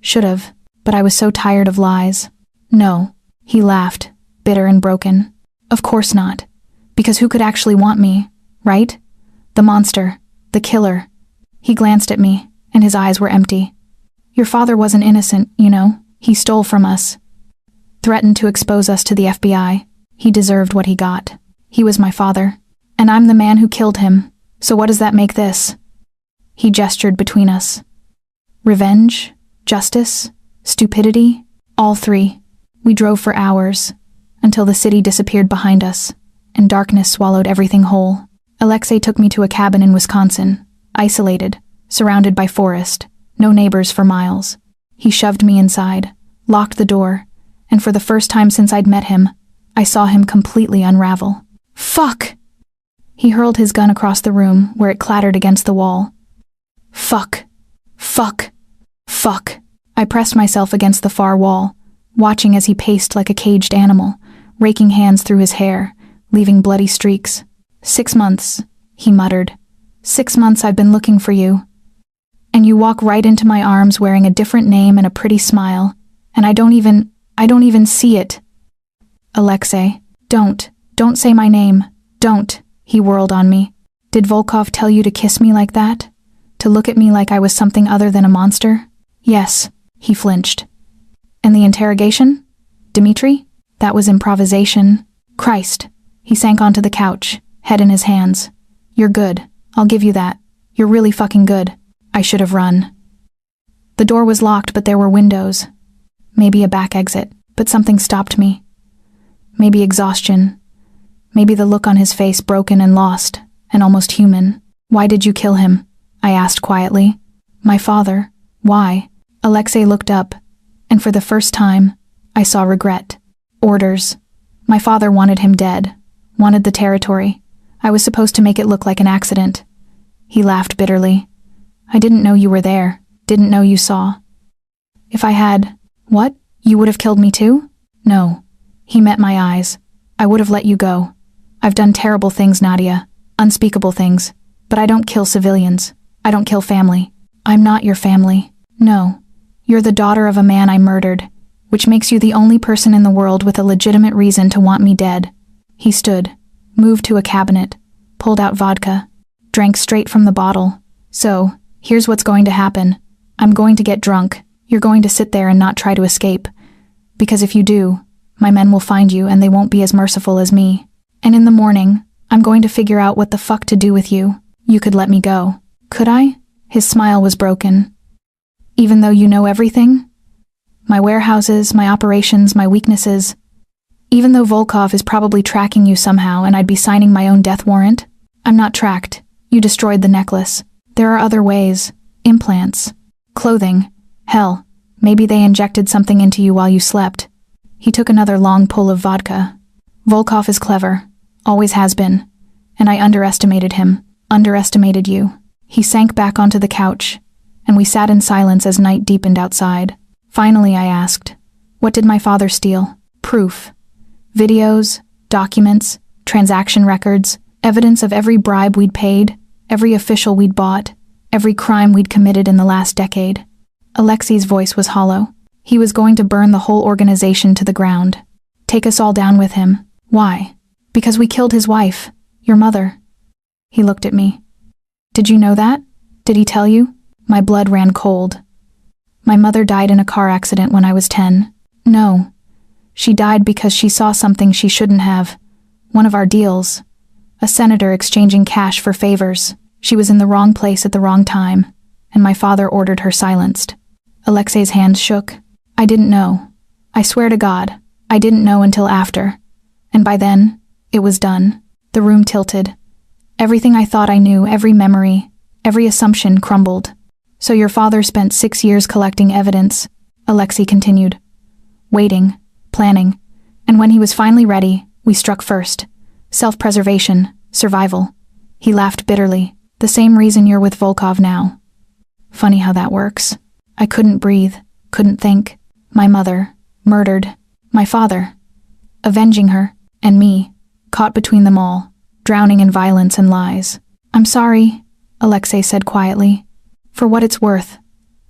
Should have, but I was so tired of lies. "No," he laughed, bitter and broken. "Of course not. Because who could actually want me, right? The monster, the killer." He glanced at me, and his eyes were empty. "Your father wasn't innocent, you know. He stole from us. Threatened to expose us to the FBI. He deserved what he got. He was my father. And I'm the man who killed him. So what does that make this?" He gestured between us. Revenge? Justice? Stupidity? All three. We drove for hours, until the city disappeared behind us, and darkness swallowed everything whole. Alexei took me to a cabin in Wisconsin, isolated, surrounded by forest, no neighbors for miles. He shoved me inside, locked the door, and for the first time since I'd met him, I saw him completely unravel. "Fuck!" He hurled his gun across the room, where it clattered against the wall. "Fuck! Fuck! Fuck!" I pressed myself against the far wall, watching as he paced like a caged animal, raking hands through his hair, leaving bloody streaks. 6 months, he muttered. 6 months I've been looking for you. And you walk right into my arms wearing a different name and a pretty smile, and I don't even see it. Alexei, don't say my name. Don't, he whirled on me. Did Volkov tell you to kiss me like that? To look at me like I was something other than a monster? Yes, he flinched. And the interrogation? Dmitri? That was improvisation. Christ. He sank onto the couch, head in his hands. You're good. I'll give you that. You're really fucking good. I should have run. The door was locked, but there were windows. Maybe a back exit, but something stopped me. Maybe exhaustion. Maybe the look on his face, broken and lost, and almost human. Why did you kill him? I asked quietly. My father. Why? Alexei looked up, and for the first time, I saw regret. Orders. My father wanted him dead, wanted the territory. I was supposed to make it look like an accident. He laughed bitterly. I didn't know you were there, didn't know you saw. If I had, what? You would have killed me too? No. He met my eyes. I would have let you go. I've done terrible things, Nadia. Unspeakable things. But I don't kill civilians. I don't kill family. I'm not your family. No. You're the daughter of a man I murdered, which makes you the only person in the world with a legitimate reason to want me dead. He stood, moved to a cabinet, pulled out vodka, drank straight from the bottle. So, here's what's going to happen. I'm going to get drunk. You're going to sit there and not try to escape. Because if you do, my men will find you and they won't be as merciful as me. And in the morning, I'm going to figure out what the fuck to do with you. You could let me go. Could I? His smile was broken. Even though you know everything? My warehouses, my operations, my weaknesses. Even though Volkov is probably tracking you somehow and I'd be signing my own death warrant? I'm not tracked. You destroyed the necklace. There are other ways. Implants. Clothing. Hell, maybe they injected something into you while you slept. He took another long pull of vodka. Volkov is clever. Always has been. And I underestimated him. Underestimated you. He sank back onto the couch, and we sat in silence as night deepened outside. Finally, I asked, what did my father steal? Proof. Videos, documents, transaction records, evidence of every bribe we'd paid, every official we'd bought, every crime we'd committed in the last decade. Alexei's voice was hollow. He was going to burn the whole organization to the ground. Take us all down with him. Why? Because we killed his wife, your mother. He looked at me. Did you know that? Did he tell you? My blood ran cold. My mother died in a car accident when I was 10. No. She died because she saw something she shouldn't have. One of our deals. A senator exchanging cash for favors. She was in the wrong place at the wrong time, and my father ordered her silenced. Alexei's hands shook. I didn't know. I swear to God, I didn't know until after. And by then, it was done. The room tilted. Everything I thought I knew, every memory, every assumption crumbled. So your father spent 6 years collecting evidence, Alexei continued. Waiting, planning, and when he was finally ready, we struck first. Self-preservation, survival. He laughed bitterly. The same reason you're with Volkov now. Funny how that works. I couldn't breathe, couldn't think. My mother, murdered. My father, avenging her, and me, caught between them all, drowning in violence and lies. I'm sorry, Alexei said quietly. For what it's worth.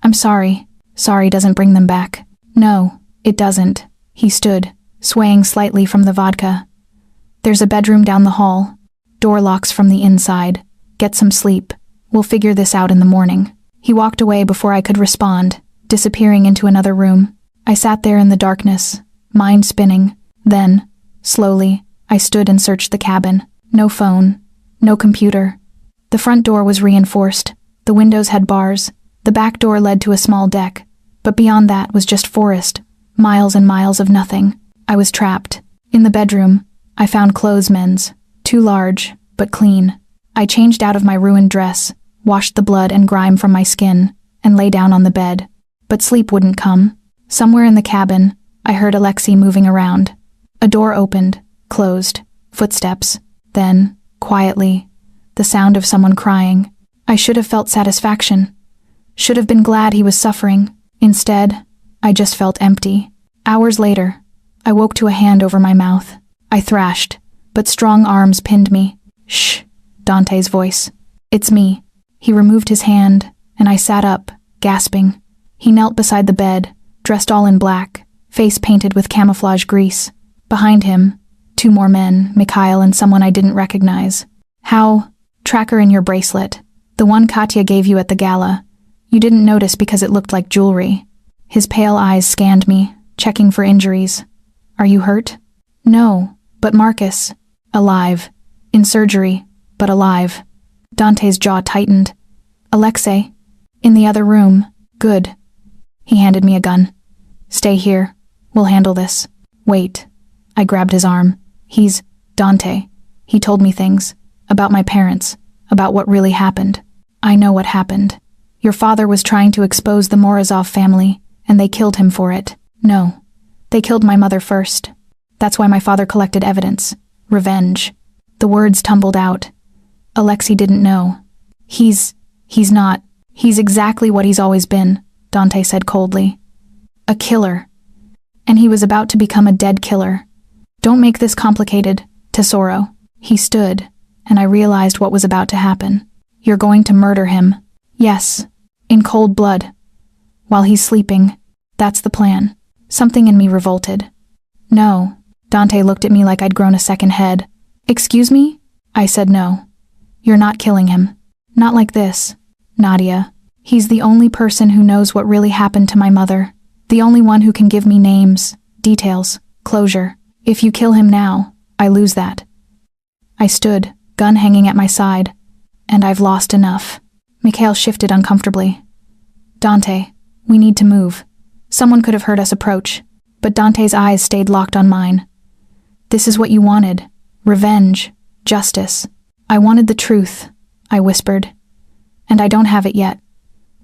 I'm sorry. Sorry doesn't bring them back. No, it doesn't. He stood, swaying slightly from the vodka. There's a bedroom down the hall. Door locks from the inside. Get some sleep. We'll figure this out in the morning. He walked away before I could respond, disappearing into another room. I sat there in the darkness, mind spinning. Then, slowly, I stood and searched the cabin. No phone. No computer. The front door was reinforced. The windows had bars. The back door led to a small deck. But beyond that was just forest. Miles and miles of nothing. I was trapped. In the bedroom, I found clothesmen's. Too large, but clean. I changed out of my ruined dress, washed the blood and grime from my skin, and lay down on the bed. But sleep wouldn't come. Somewhere in the cabin, I heard Alexei moving around. A door opened, closed, footsteps. Then, quietly, the sound of someone crying. I should have felt satisfaction. Should have been glad he was suffering. Instead, I just felt empty. Hours later, I woke to a hand over my mouth. I thrashed, but strong arms pinned me. Shh, Dante's voice. It's me. He removed his hand, and I sat up, gasping. He knelt beside the bed, dressed all in black, face painted with camouflage grease. Behind him, 2 more men, Mikhail and someone I didn't recognize. How? Tracker in your bracelet. The one Katya gave you at the gala. You didn't notice because it looked like jewelry. His pale eyes scanned me, checking for injuries. Are you hurt? No, but Marcus. Alive. In surgery, but alive. Dante's jaw tightened. Alexei. In the other room. Good. He handed me a gun. Stay here. We'll handle this. Wait. I grabbed his arm. He's Dante. He told me things. About my parents. About what really happened. I know what happened. Your father was trying to expose the Morozov family, and they killed him for it. No. They killed my mother first. That's why my father collected evidence. Revenge. The words tumbled out. Alexei didn't know. He's not. He's exactly what he's always been, Dante said coldly. A killer. And he was about to become a dead killer. Don't make this complicated, Tesoro. He stood, and I realized what was about to happen. You're going to murder him. Yes, in cold blood. While he's sleeping. That's the plan. Something in me revolted. No. Dante looked at me like I'd grown a second head. Excuse me? I said no. You're not killing him. Not like this. Nadia. He's the only person who knows what really happened to my mother. The only one who can give me names, details, closure. If you kill him now, I lose that. I stood, gun hanging at my side. And I've lost enough. Mikhail shifted uncomfortably. Dante, we need to move. Someone could have heard us approach, but Dante's eyes stayed locked on mine. This is what you wanted. Revenge. Justice. I wanted the truth, I whispered. And I don't have it yet.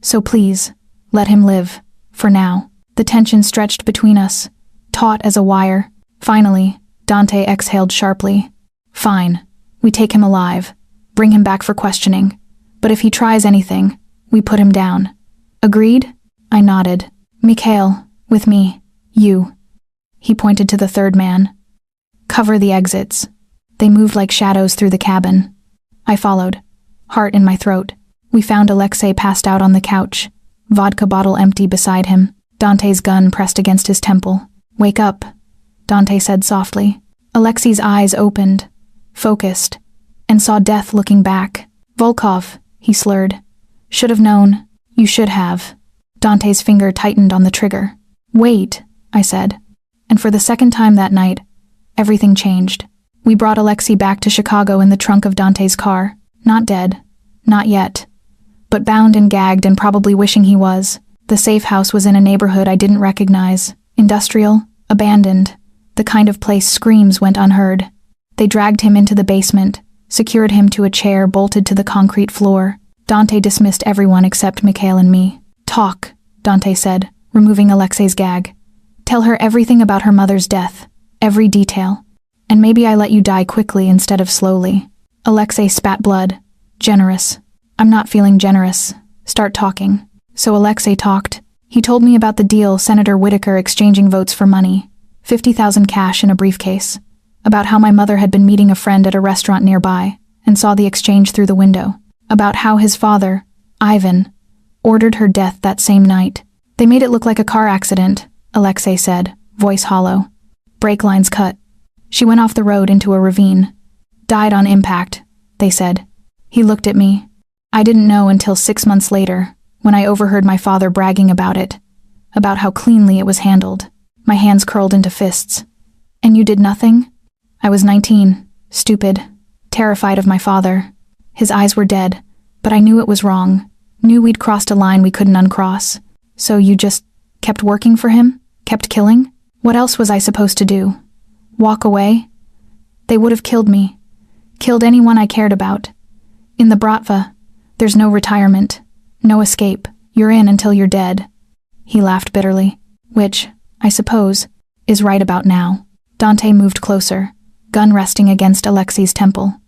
So please, let him live. For now. The tension stretched between us, taut as a wire. Finally, Dante exhaled sharply. Fine. We take him alive. Bring him back for questioning. But if he tries anything, we put him down. Agreed? I nodded. Mikhail, with me. You. He pointed to the third man. Cover the exits. They moved like shadows through the cabin. I followed, heart in my throat. We found Alexei passed out on the couch, vodka bottle empty beside him, Dante's gun pressed against his temple. Wake up, Dante said softly. Alexei's eyes opened, focused, and saw death looking back. Volkov, he slurred. Should have known. You should have. Dante's finger tightened on the trigger. Wait, I said. And for the second time that night, everything changed. We brought Alexei back to Chicago in the trunk of Dante's car. Not dead. Not yet. But bound and gagged and probably wishing he was. The safe house was in a neighborhood I didn't recognize. Industrial, abandoned. The kind of place screams went unheard. They dragged him into the basement, secured him to a chair bolted to the concrete floor. Dante dismissed everyone except Mikhail and me. Talk, Dante said, removing Alexei's gag. Tell her everything about her mother's death. Every detail. And maybe I let you die quickly instead of slowly. Alexei spat blood. Generous. I'm not feeling generous. Start talking. So Alexei talked. He told me about the deal Senator Whitaker exchanging votes for money. 50,000 cash in a briefcase. About how my mother had been meeting a friend at a restaurant nearby and saw the exchange through the window. About how his father, Ivan, ordered her death that same night. They made it look like a car accident, Alexei said, voice hollow. Brake lines cut. She went off the road into a ravine. Died on impact, they said. He looked at me. I didn't know until 6 months later, when I overheard my father bragging about it, about how cleanly it was handled. My hands curled into fists. And you did nothing? I was 19, stupid, terrified of my father. His eyes were dead, but I knew it was wrong, knew we'd crossed a line we couldn't uncross. So you just kept working for him? Kept killing? What else was I supposed to do? Walk away? They would have killed me. Killed anyone I cared about. In the Bratva, there's no retirement, no escape. You're in until you're dead. He laughed bitterly, which, I suppose, is right about now. Dante moved closer, gun resting against Alexei's temple.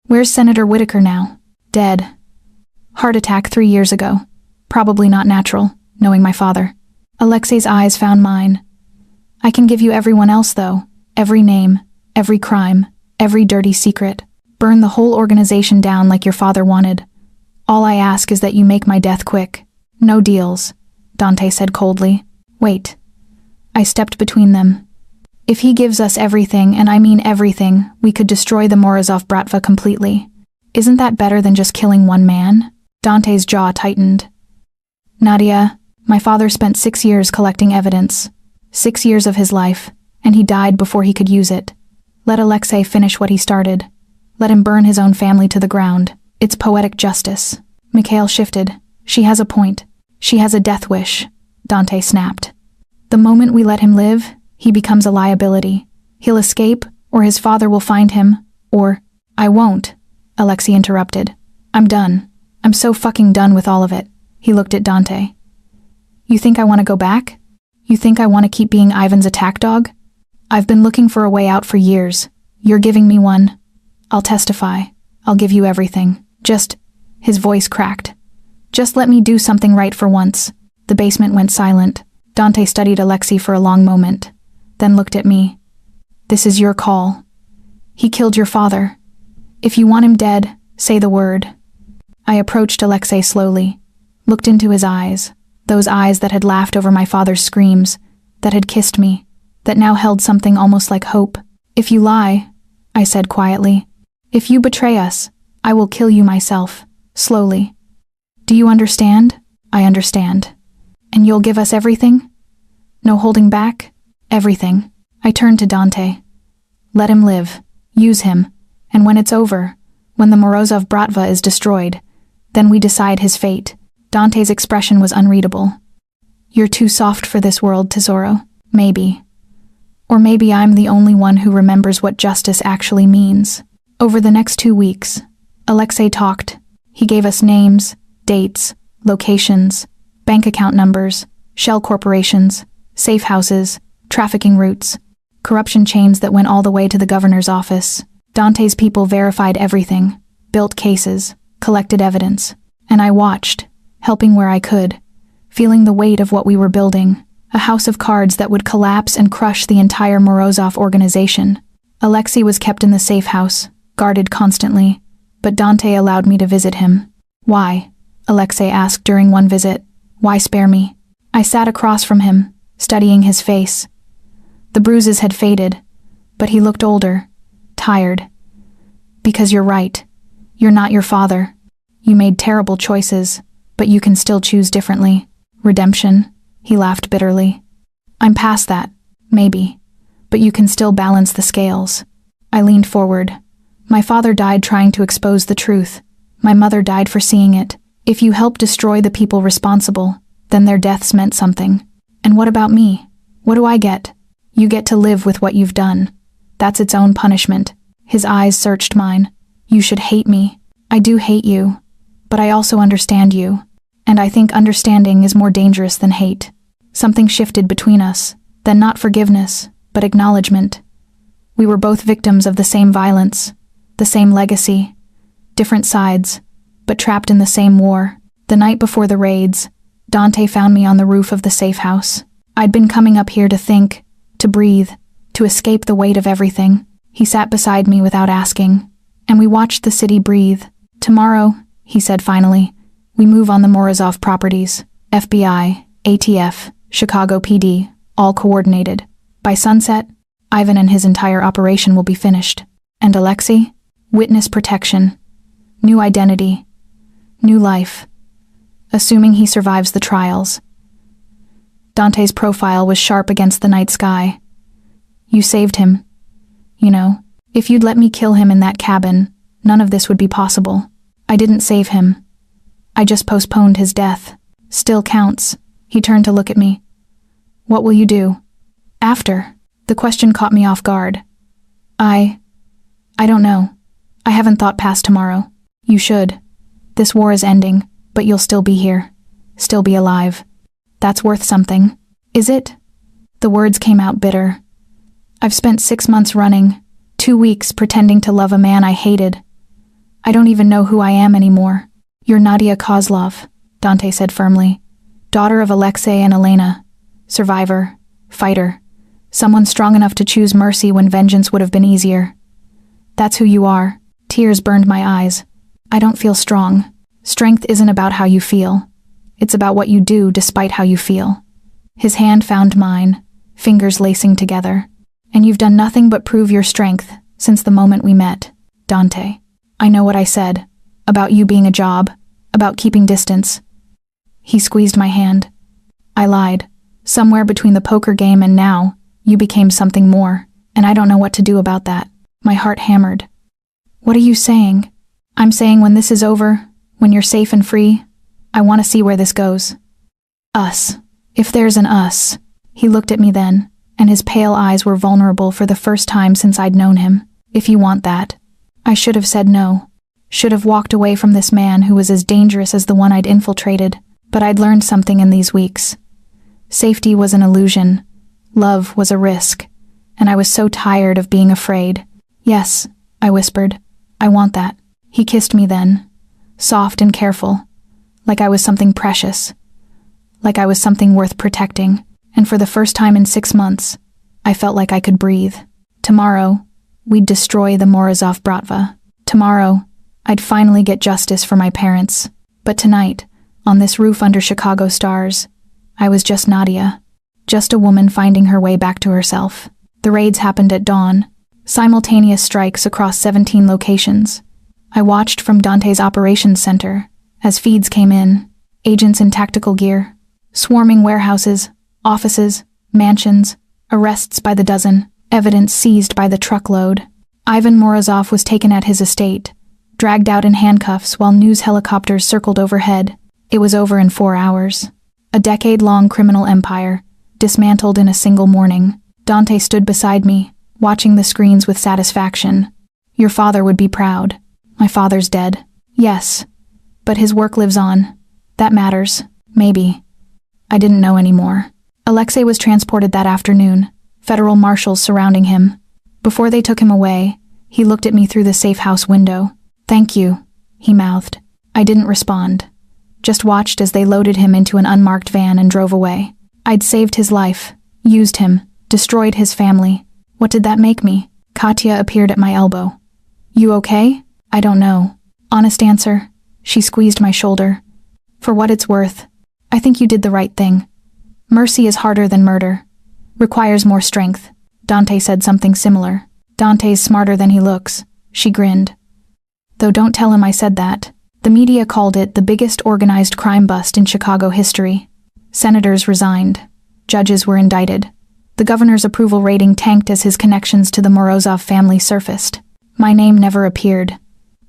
Where's Senator Whitaker now? Dead. Heart attack 3 years ago. Probably not natural, knowing my father. Alexei's eyes found mine. I can give you everyone else, though. Every name, every crime, every dirty secret. Burn the whole organization down like your father wanted. All I ask is that you make my death quick. No deals, Dante said coldly. Wait. I stepped between them. If he gives us everything, and I mean everything, we could destroy the Morozov Bratva completely. Isn't that better than just killing one man? Dante's jaw tightened. Nadia, my father spent 6 years collecting evidence. 6 years of his life, and he died before he could use it. Let Alexei finish what he started. Let him burn his own family to the ground. It's poetic justice. Mikhail shifted. She has a point. She has a death wish, Dante snapped. The moment we let him live, he becomes a liability. He'll escape, or his father will find him, or... I won't, Alexei interrupted. I'm done. I'm so fucking done with all of it. He looked at Dante. You think I want to go back? You think I want to keep being Ivan's attack dog? I've been looking for a way out for years. You're giving me one. I'll testify. I'll give you everything. Just... His voice cracked. Just let me do something right for once. The basement went silent. Dante studied Alexei for a long moment, then looked at me. This is your call. He killed your father. If you want him dead, say the word. I approached Alexei slowly, looked into his eyes, those eyes that had laughed over my father's screams, that had kissed me, that now held something almost like hope. If you lie, I said quietly, if you betray us, I will kill you myself, slowly. Do you understand? I understand. And you'll give us everything? No holding back? Everything. I turned to Dante. Let him live. Use him. And when it's over, when the Morozov Bratva is destroyed, then we decide his fate. Dante's expression was unreadable. You're too soft for this world, Tesoro. Maybe. Or maybe I'm the only one who remembers what justice actually means. Over the next 2 weeks, Alexei talked. He gave us names, dates, locations, bank account numbers, shell corporations, safe houses, trafficking routes, corruption chains that went all the way to the governor's office. Dante's people verified everything, built cases, collected evidence, and I watched, helping where I could, feeling the weight of what we were building, a house of cards that would collapse and crush the entire Morozov organization. Alexei was kept in the safe house, guarded constantly, but Dante allowed me to visit him. Why? Alexei asked during one visit. Why spare me? I sat across from him, studying his face. The bruises had faded, but he looked older, tired. Because you're right. You're not your father. You made terrible choices, but you can still choose differently. Redemption, he laughed bitterly. I'm past that, maybe, but you can still balance the scales. I leaned forward. My father died trying to expose the truth. My mother died for seeing it. If you help destroy the people responsible, then their deaths meant something. And what about me? What do I get? You get to live with what you've done. That's its own punishment. His eyes searched mine. You should hate me. I do hate you. But I also understand you. And I think understanding is more dangerous than hate. Something shifted between us. Then not forgiveness, but acknowledgement. We were both victims of the same violence, the same legacy, different sides, but trapped in the same war. The night before the raids, Dante found me on the roof of the safe house. I'd been coming up here to think, to breathe, to escape the weight of everything. He sat beside me without asking, and we watched the city breathe. Tomorrow, he said finally, we move on the Morozov properties. FBI, ATF, Chicago PD, all coordinated. By sunset, Ivan and his entire operation will be finished. And Alexei? Witness protection. New identity. New life. Assuming he survives the trials. Dante's profile was sharp against the night sky. You saved him. You know, if you'd let me kill him in that cabin, none of this would be possible. I didn't save him. I just postponed his death. Still counts. He turned to look at me. What will you do? After? The question caught me off guard. I don't know. I haven't thought past tomorrow. You should. This war is ending, but you'll still be here. Still be alive. That's worth something. Is it? The words came out bitter. I've spent 6 months running, 2 weeks pretending to love a man I hated. I don't even know who I am anymore. You're Nadia Kozlov, Dante said firmly. Daughter of Alexei and Elena. Survivor. Fighter. Someone strong enough to choose mercy when vengeance would have been easier. That's who you are. Tears burned my eyes. I don't feel strong. Strength isn't about how you feel. It's about what you do despite how you feel. His hand found mine, fingers lacing together. And you've done nothing but prove your strength since the moment we met, Dante. I know what I said. About you being a job. About keeping distance. He squeezed my hand. I lied. Somewhere between the poker game and now, you became something more, and I don't know what to do about that. My heart hammered. What are you saying? I'm saying when this is over, when you're safe and free, I want to see where this goes. Us. If there's an us. He looked at me then, and his pale eyes were vulnerable for the first time since I'd known him. If you want that. I should have said no. Should have walked away from this man who was as dangerous as the one I'd infiltrated, but I'd learned something in these weeks. Safety was an illusion. Love was a risk. And I was so tired of being afraid. Yes, I whispered. I want that. He kissed me then, soft and careful, like I was something precious, like I was something worth protecting, and for the first time in 6 months, I felt like I could breathe. Tomorrow, we'd destroy the Morozov Bratva. Tomorrow, I'd finally get justice for my parents. But tonight, on this roof under Chicago stars, I was just Nadia, just a woman finding her way back to herself. The raids happened at dawn, simultaneous strikes across 17 locations. I watched from Dante's operations center as feeds came in, agents in tactical gear, swarming warehouses, offices, mansions, arrests by the dozen, evidence seized by the truckload. Ivan Morozov was taken at his estate, dragged out in handcuffs while news helicopters circled overhead. It was over in 4 hours. A decade-long criminal empire, dismantled in a single morning. Dante stood beside me, watching the screens with satisfaction. Your father would be proud. My father's dead. Yes. But his work lives on. That matters. Maybe. I didn't know anymore. Alexei was transported that afternoon, federal marshals surrounding him. Before they took him away, he looked at me through the safe house window. Thank you, he mouthed. I didn't respond. Just watched as they loaded him into an unmarked van and drove away. I'd saved his life, used him, destroyed his family. What did that make me? Katya appeared at my elbow. You okay? I don't know. Honest answer. She squeezed my shoulder. For what it's worth, I think you did the right thing. Mercy is harder than murder. Requires more strength. Dante said something similar. Dante's smarter than he looks. She grinned. Though don't tell him I said that. The media called it the biggest organized crime bust in Chicago history. Senators resigned. Judges were indicted. The governor's approval rating tanked as his connections to the Morozov family surfaced. My name never appeared.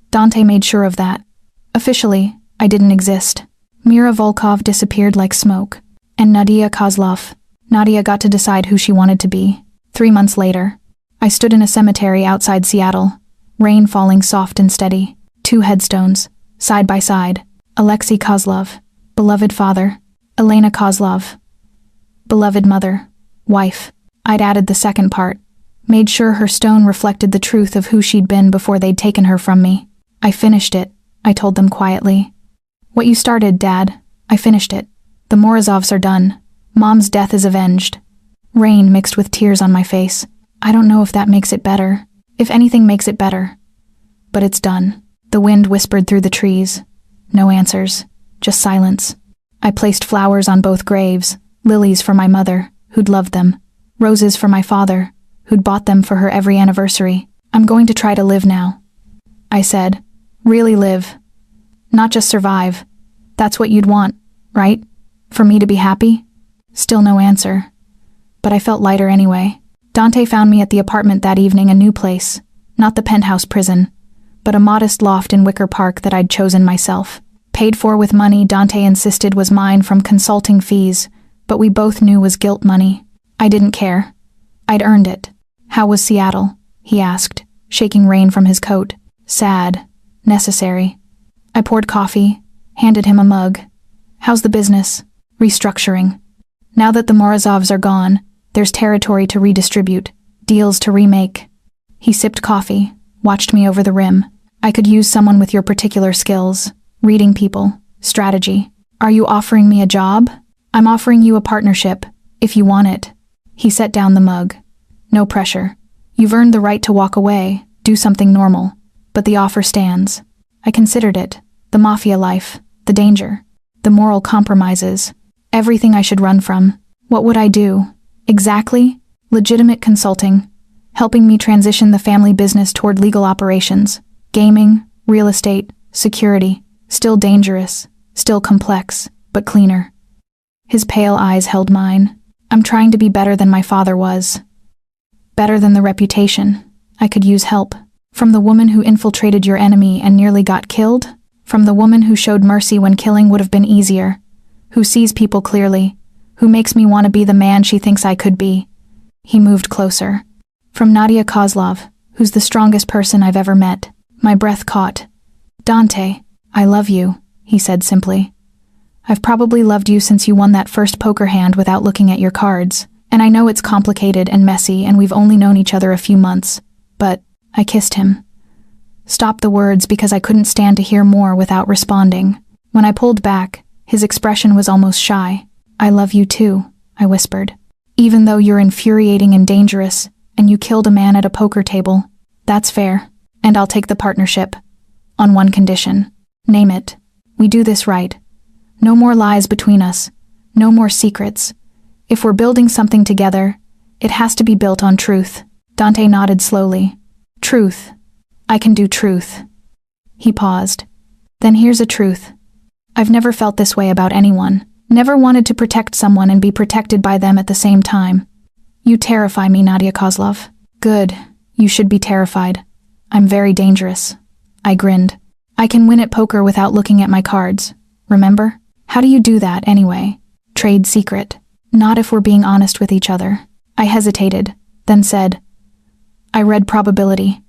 Dante made sure of that. Officially, I didn't exist. Mira Volkov disappeared like smoke. And Nadia Kozlov. Nadia got to decide who she wanted to be. 3 months later, I stood in a cemetery outside Seattle, rain falling soft and steady. 2 headstones, side by side. Alexei Kozlov, beloved father. Elena Kozlov, beloved mother, wife. I'd added the second part, made sure her stone reflected the truth of who she'd been before they'd taken her from me. I finished it, I told them quietly. What you started, Dad. I finished it. The Morozovs are done. Mom's death is avenged. Rain mixed with tears on my face. I don't know if that makes it better. If anything makes it better. But it's done. The wind whispered through the trees. No answers. Just silence. I placed flowers on both graves. Lilies for my mother, who'd loved them. Roses for my father, who'd bought them for her every anniversary. I'm going to try to live now. I said. Really live. Not just survive. That's what you'd want, right? For me to be happy? Still no answer. But I felt lighter anyway. Dante found me at the apartment that evening, a new place. Not the penthouse prison, but a modest loft in Wicker Park that I'd chosen myself. Paid for with money Dante insisted was mine from consulting fees, but we both knew was guilt money. I didn't care. I'd earned it. How was Seattle? He asked, shaking rain from his coat. Sad. Necessary. I poured coffee, handed him a mug. How's the business? Restructuring. Now that the Morozovs are gone, there's territory to redistribute, deals to remake. He sipped coffee, watched me over the rim. I could use someone with your particular skills. Reading people. Strategy. Are you offering me a job? I'm offering you a partnership, if you want it. He set down the mug. No pressure. You've earned the right to walk away, do something normal. But the offer stands. I considered it, The mafia life, the danger, the moral compromises, everything I should run from. What would I do? Exactly? Legitimate consulting, helping me transition the family business toward legal operations, gaming, real estate, security, still dangerous, still complex, but cleaner. His pale eyes held mine. I'm trying to be better than my father was. Better than the reputation. I could use help. From the woman who infiltrated your enemy and nearly got killed? From the woman who showed mercy when killing would have been easier? Who sees people clearly? Who makes me want to be the man she thinks I could be? He moved closer. From Nadia Kozlov, who's the strongest person I've ever met. My breath caught. Dante, I love you, he said simply. I've probably loved you since you won that first poker hand without looking at your cards, and I know it's complicated and messy and we've only known each other a few months, but I kissed him. Stopped the words because I couldn't stand to hear more without responding. When I pulled back, his expression was almost shy. I love you too, I whispered. Even though you're infuriating and dangerous, and you killed a man at a poker table, that's fair, and I'll take the partnership. On one condition. Name it. We do this right. No more lies between us. No more secrets. If we're building something together, it has to be built on truth. Dante nodded slowly. Truth. I can do truth. He paused. Then here's a truth. I've never felt this way about anyone. Never wanted to protect someone and be protected by them at the same time. You terrify me, Nadia Kozlov. Good. You should be terrified. I'm very dangerous. I grinned. I can win at poker without looking at my cards. Remember? How do you do that, anyway? Trade secret. Not if we're being honest with each other. I hesitated, then said, I read probability.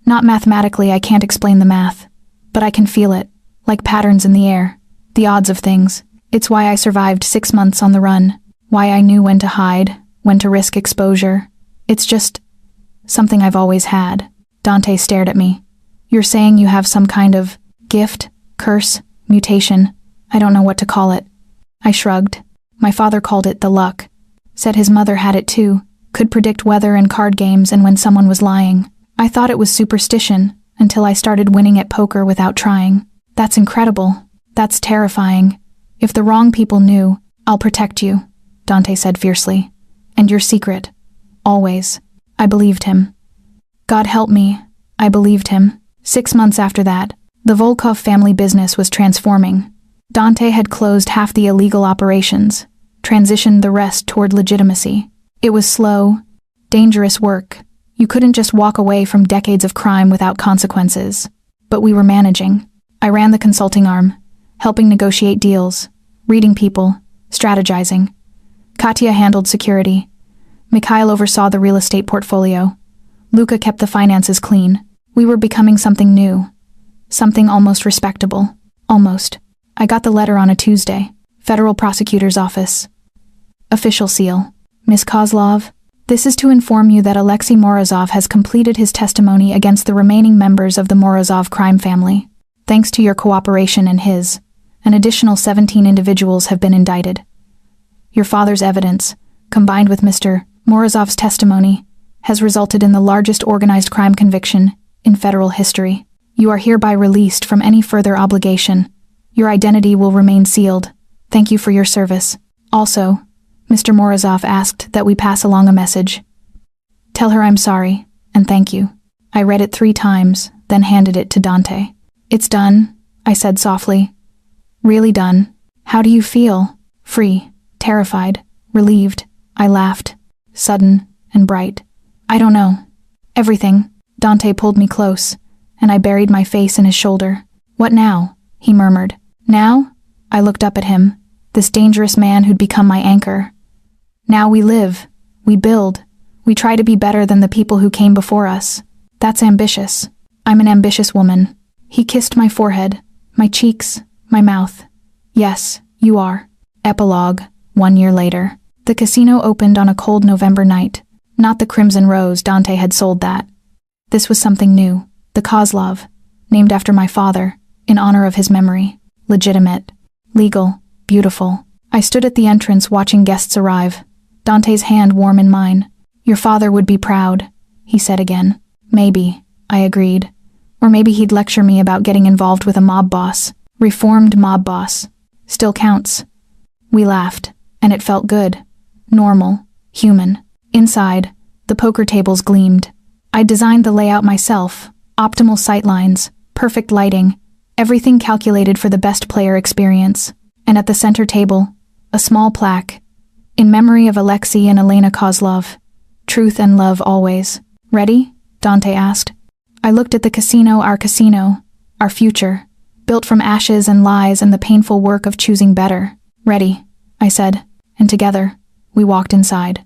Not mathematically, I can't explain the math, but I can feel it, like patterns in the air, the odds of things. It's why I survived 6 months on the run, why I knew when to hide, when to risk exposure. It's just something I've always had. Dante stared at me. You're saying you have some kind of gift, curse, mutation. I don't know what to call it. I shrugged. My father called it the luck. Said his mother had it too, could predict weather and card games and when someone was lying. I thought it was superstition, until I started winning at poker without trying. That's incredible. That's terrifying. If the wrong people knew, I'll protect you, Dante said fiercely. And your secret. Always. I believed him. God help me. I believed him. 6 months after that, the Volkov family business was transforming. Dante had closed half the illegal operations, transitioned the rest toward legitimacy. It was slow, dangerous work. You couldn't just walk away from decades of crime without consequences. But we were managing. I ran the consulting arm, helping negotiate deals, reading people, strategizing. Katya handled security. Mikhail oversaw the real estate portfolio. Luka kept the finances clean. We were becoming something new. Something almost respectable. Almost. I got the letter on a Tuesday. Federal Prosecutor's Office. Official seal. Miss Kozlov, this is to inform you that Alexei Morozov has completed his testimony against the remaining members of the Morozov crime family. Thanks to your cooperation and his, an additional 17 individuals have been indicted. Your father's evidence, combined with Mr. Morozov's testimony, has resulted in the largest organized crime conviction in federal history. You are hereby released from any further obligation. Your identity will remain sealed. Thank you for your service. Also, Mr. Morozov asked that we pass along a message. Tell her I'm sorry, and thank you. I read it 3 times, then handed it to Dante. It's done, I said softly. Really done. How do you feel? Free, terrified, relieved. I laughed. Sudden and bright. I don't know. Everything. Dante pulled me close, and I buried my face in his shoulder. What now? He murmured. Now? I looked up at him, this dangerous man who'd become my anchor. Now we live, we build, we try to be better than the people who came before us. That's ambitious. I'm an ambitious woman. He kissed my forehead, my cheeks, my mouth. Yes, you are. Epilogue, 1 year later. The casino opened on a cold November night. Not the Crimson Rose, Dante had sold that. This was something new, the Kozlov, named after my father, in honor of his memory. Legitimate, legal, beautiful. I stood at the entrance watching guests arrive, Dante's hand warm in mine. Your father would be proud, he said again. Maybe, I agreed. Or maybe he'd lecture me about getting involved with a mob boss. Reformed mob boss. Still counts. We laughed, and it felt good. Normal. Human. Inside, the poker tables gleamed. I designed the layout myself. Optimal sightlines, perfect lighting, everything calculated for the best player experience. And at the center table, a small plaque. In memory of Alexei and Elena Kozlov. Truth and love always. Ready? Dante asked. I looked at the casino, our future, built from ashes and lies and the painful work of choosing better. Ready, I said, and together, we walked inside.